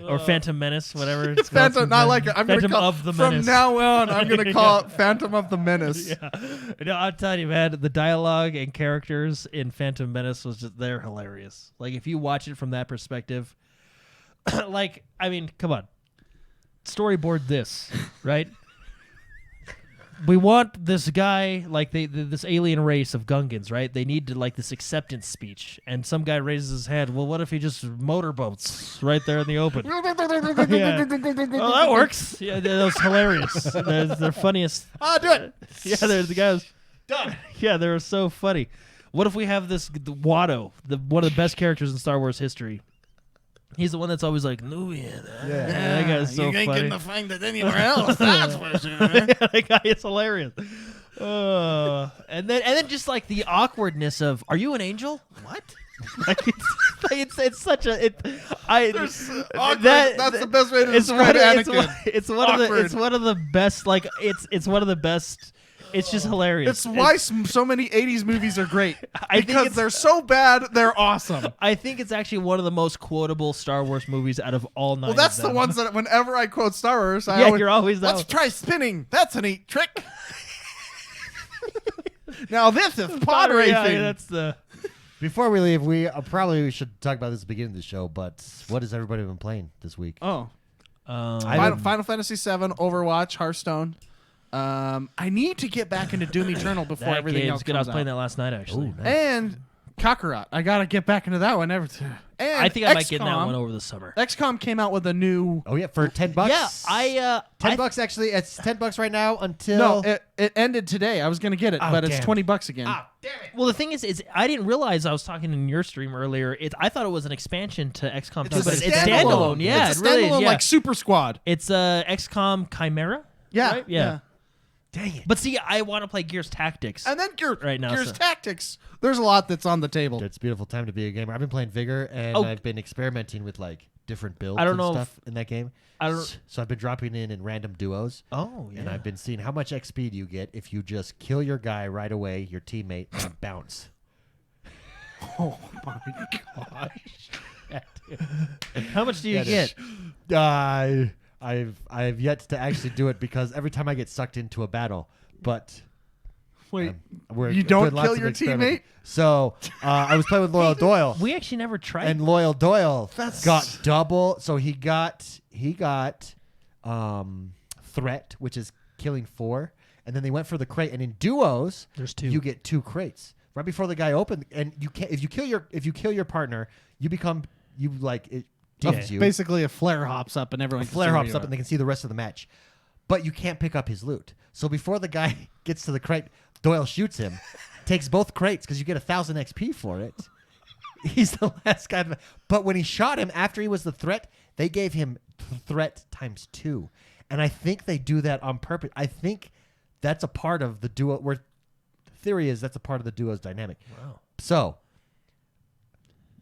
Or Phantom Menace, whatever. It's called. Phantom. I like it. I'm Phantom gonna call of the from Menace. now on. I'm gonna call it Phantom of the Menace. Yeah. No, I'm telling you, man, the dialogue and characters in Phantom Menace they're hilarious. Like, if you watch it from that perspective, like, I mean, come on. Storyboard this, right? We want this guy, like this alien race of Gungans, right? They need to like this acceptance speech, and some guy raises his hand. Well, what if he just motorboats right there in the open? Yeah. Oh, that works. Yeah, that was hilarious. They're funniest. Oh, do it. Yeah, there's the guys. Done. Yeah, they were so funny. What if we have this Watto, one of the best characters in Star Wars history? He's the one that's always like, Nubian. Yeah. That guy's so you ain't funny. getting to find it anywhere else. That's for sure. Yeah, that guy is hilarious. And then just like the awkwardness of, are you an angel? What? Like it's such a Awkward. That's the best way to describe Anakin. It's one of the best. Like it's one of the best. It's just hilarious. It's why so many 80s movies are great. I think Because it's- they're so bad, they're awesome. I think it's actually one of the most quotable Star Wars movies out of all nine. Well, that's of the them. ones that whenever I quote Star Wars, I Yeah, always, you're always that let's one. try spinning. That's a neat trick. Now this is pod racing. Yeah, that's the. Before we leave, we probably should talk about this at the beginning of the show, but what has everybody been playing this week? Oh, I Final Fantasy VII, Overwatch, Hearthstone. I need to get back into Doom Eternal before That everything game's else good. I comes was playing out. that last night actually. Ooh, nice. And Kakarot. I gotta get back into that one. And I think I might get that XCOM. one over the summer. XCOM came out with a new. Oh yeah, for $10. Yeah, $10 actually. It's $10 right now until. No, it ended today. I was gonna get it, Oh, but it's damn. $20 again. Damn it! Well, the thing is I didn't realize I was talking in your stream earlier. I thought it was an expansion to XCOM 2, It's but a it's standalone. standalone. Yeah, it's a it really standalone is. Yeah. like Super Squad. It's XCOM Chimera. Yeah, Right? Yeah. Dang it! But see, I want to play Gears Tactics. And then Right now, Gears so- Tactics. There's a lot that's on the table. It's a beautiful time to be a gamer. I've been playing Vigor, and Oh. I've been experimenting with like different builds I don't and know stuff in that game. I don't. So I've been dropping in random duos, Oh yeah. and I've been seeing how much XP do you get if you just kill your guy right away, your teammate, and bounce. Oh my gosh. How much do you get? I've yet to actually do it because every time I get sucked into a battle, but Wait, we're you don't doing lots kill of your experimenting. teammate? So I was playing with Loyal Doyle, We actually never tried. and Loyal Doyle got double. So he got threat, which is killing 4, and then they went for the crate. And in duos, There's 2. you get 2 crates right before the guy opened. And you can't if you kill your partner, you become it buffs you. Basically, a flare hops up and everyone can see Flare where hops you up are. and they can see the rest of the match. But you can't pick up his loot. So before the guy gets to the crate, Doyle shoots him, takes both crates because you get 1,000 XP for it. He's the last guy. But when he shot him after he was the threat, they gave him threat times 2. And I think they do that on purpose. I think that's a part of the duo. Where the theory is that's a part of the duo's dynamic. Wow. So,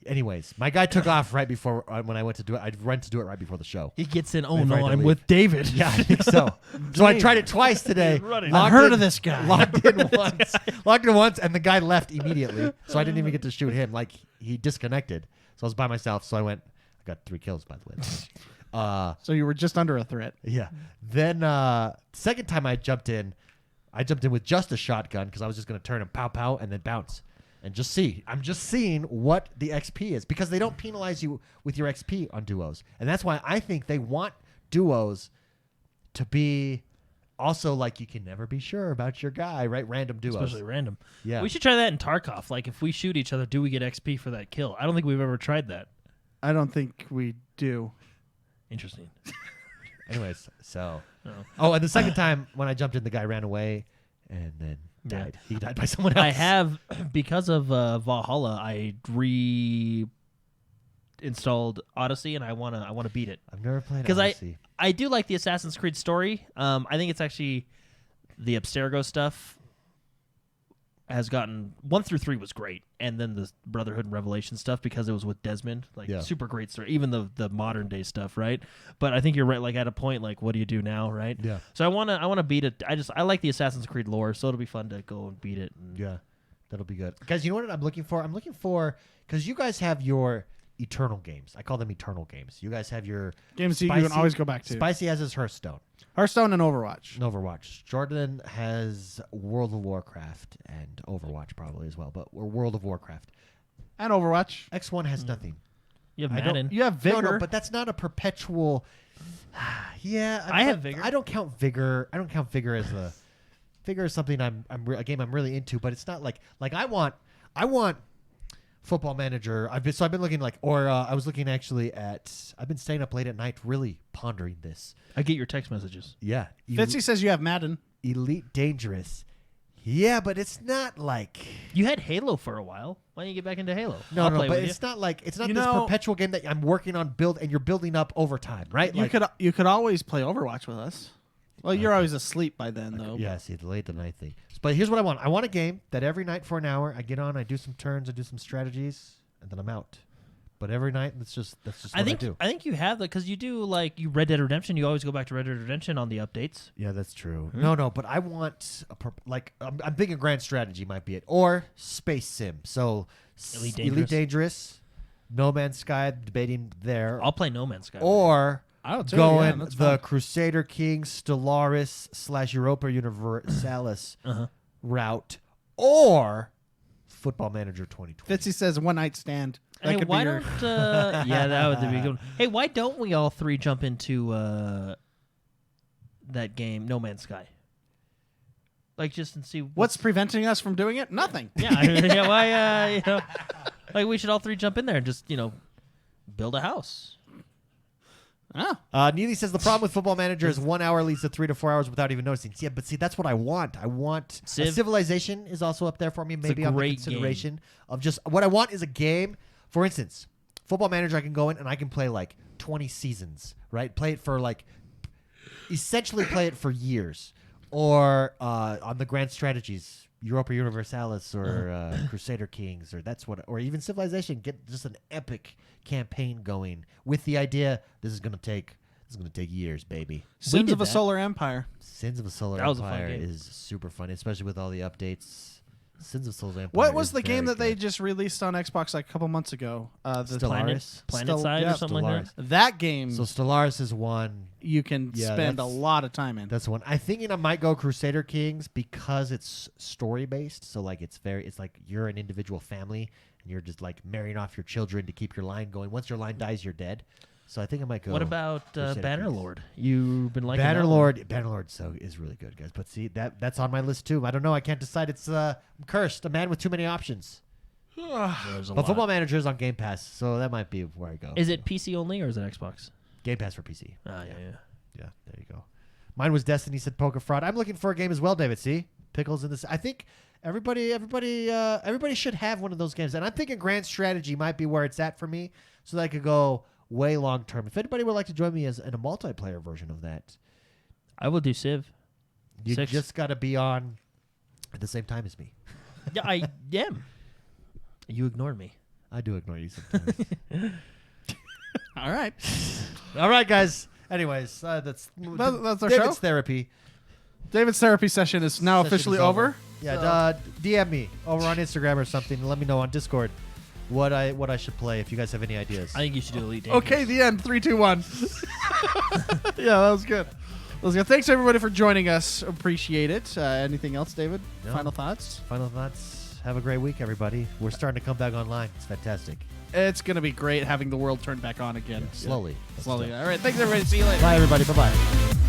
anyways, my guy took off right before when I went to do it. I'd run to do it right before the show. He gets in. Oh Before I no, had to I'm leave. with David. Yeah, I think so. So I tried it twice today. Running. I've heard of this guy. Logged in once, and the guy left immediately. So I didn't even get to shoot him. Like he disconnected. So I was by myself. So I went. I got 3 kills, by the way. So you were just under a threat. Yeah. Then second time I jumped in with just a shotgun because I was just going to turn and pow pow and then bounce and just see. I'm just seeing what the XP is because they don't penalize you with your XP on duos. And that's why I think they want duos to be also like you can never be sure about your guy, right? Random duos. Especially random. Yeah. We should try that in Tarkov. Like if we shoot each other, do we get XP for that kill? I don't think we've ever tried that. I don't think we do. Interesting. Anyways, so. Oh. Oh, and the second time when I jumped in, the guy ran away and then died. He died by someone else. I have, because of Valhalla, I reinstalled Odyssey, and I wanna beat it I've never played because Odyssey. I do like the Assassin's Creed story. I think it's actually the Abstergo stuff has gotten 1 through 3 was great, and then the Brotherhood and Revelation stuff because it was with Desmond, super great story. Even the modern day stuff, right? But I think you're right. Like at a point, like what do you do now, right? Yeah. So I wanna beat it. I like the Assassin's Creed lore, so it'll be fun to go and beat it. And Yeah, that'll be good. Guys, you know what I'm looking for? I'm looking for, because you guys have your eternal games. I call them eternal games. You guys have your Games you can always go back to. Spicy has his Hearthstone. Hearthstone and Overwatch. And Overwatch. Jordan has World of Warcraft and Overwatch probably as well, but we're World of Warcraft. And Overwatch. X1 has nothing. You have I don't- Madden. You have Vigor. No, but that's not a perpetual. Yeah, I have but Vigor. I don't count Vigor. I don't count Vigor as a. Vigor is something a game I'm really into, but it's not like I want Football Manager. I've been looking I was looking actually at. I've been staying up late at night, really pondering this. I get your text messages. Yeah, Fitzy says you have Madden. Elite Dangerous. Yeah, but it's not like. You had Halo for a while. Why don't you get back into Halo? No, I'll no, play but with it's not like it's not You this know- perpetual game that I'm working on and you're building up over time, right? You could always play Overwatch with us. Well, you're always asleep by then, though. Yeah, see, the late night thing. But here's what I want. I want a game that every night for an hour I get on, I do some turns, I do some strategies, and then I'm out. But every night, that's just what I do. I think you have that because you do you Red Dead Redemption. You always go back to Red Dead Redemption on the updates. Yeah, that's true. No, but I want I'm thinking Grand Strategy might be it, or Space Sim. So Elite Dangerous, No Man's Sky, debating there, I'll play No Man's Sky. or Oh, too, going yeah, that's the fun. Crusader Kings Stellaris / Europa Universalis route, or Football Manager 2020. Fitzy says one night stand. That Hey, could why be your- don't? Yeah, that would be good. Hey, why don't we all three jump into that game, No Man's Sky? Just and see What's preventing us from doing it? Nothing. Yeah, yeah. Why? We should all three jump in there and just build a house. Oh. Neely says the problem with Football Manager is 1 hour leads to 3 to 4 hours without even noticing. Yeah, but see, that's what I want. I want Civilization is also up there for me. Maybe on the great consideration of just what I want is a game. For instance, Football Manager, I can go in and I can play 20 seasons, right? Play it for essentially play it for years, or on the Grand Strategies, Europa Universalis or Crusader Kings, or even Civilization. Get just an epic campaign going with the idea this is gonna take years, baby. Sins did of a that. Solar Empire. Sins of a Solar That was a fun Empire game. is super fun, especially with all the updates. Sins of Souls Empire. What was is the game very that they good. just released on Xbox like a couple months ago? Stellaris. Planet Side yeah, or something like Stellaris. that. That game So Stellaris is one. you can Yeah, spend a that's- lot of time in. That's one. I'm thinking I might go Crusader Kings because it's story based. So like it's like you're an individual family and you're just like marrying off your children to keep your line going. Once your line dies, you're dead. So I think I might go. What about Crusader Bannerlord? You've been liking that Bannerlord? Bannerlord is really good, guys. But see that's on my list too. I don't know. I can't decide. It's I'm cursed. A man with too many options. one? There's a But lot. Football Manager is on Game Pass, so that might be where I go. Is it PC only or is it Xbox? Game Pass for PC? Ah, yeah. Yeah, there you go. Mine was Destiny. Said Poker Fraud. I'm looking for a game as well, David. See, Pickles in this. I think everybody should have one of those games, and I'm thinking Grand Strategy might be where it's at for me, so that I could go way long term. If anybody would like to join me in a multiplayer version of that, I will do Civ. you 6. just got to be on at the same time as me. Yeah, I am. You ignored me. I do ignore you sometimes. All right. All right, guys. Anyways, that's That's our David's show? therapy. David's therapy session is now Session officially is over. Yeah, DM me over on Instagram or something. And let me know on Discord what I should play if you guys have any ideas. I think you should do Elite Dangerous. Okay, the end. 3, 2, 1. Yeah, that was good. That was good. Thanks everybody for joining us. Appreciate it. Anything else, David? No. Final thoughts? Final thoughts. Have a great week, everybody. We're starting to come back online. It's fantastic. It's gonna be great having the world turned back on again. Slowly. Slowly. All right. Thanks everybody. See you later. Bye, everybody. Bye-bye.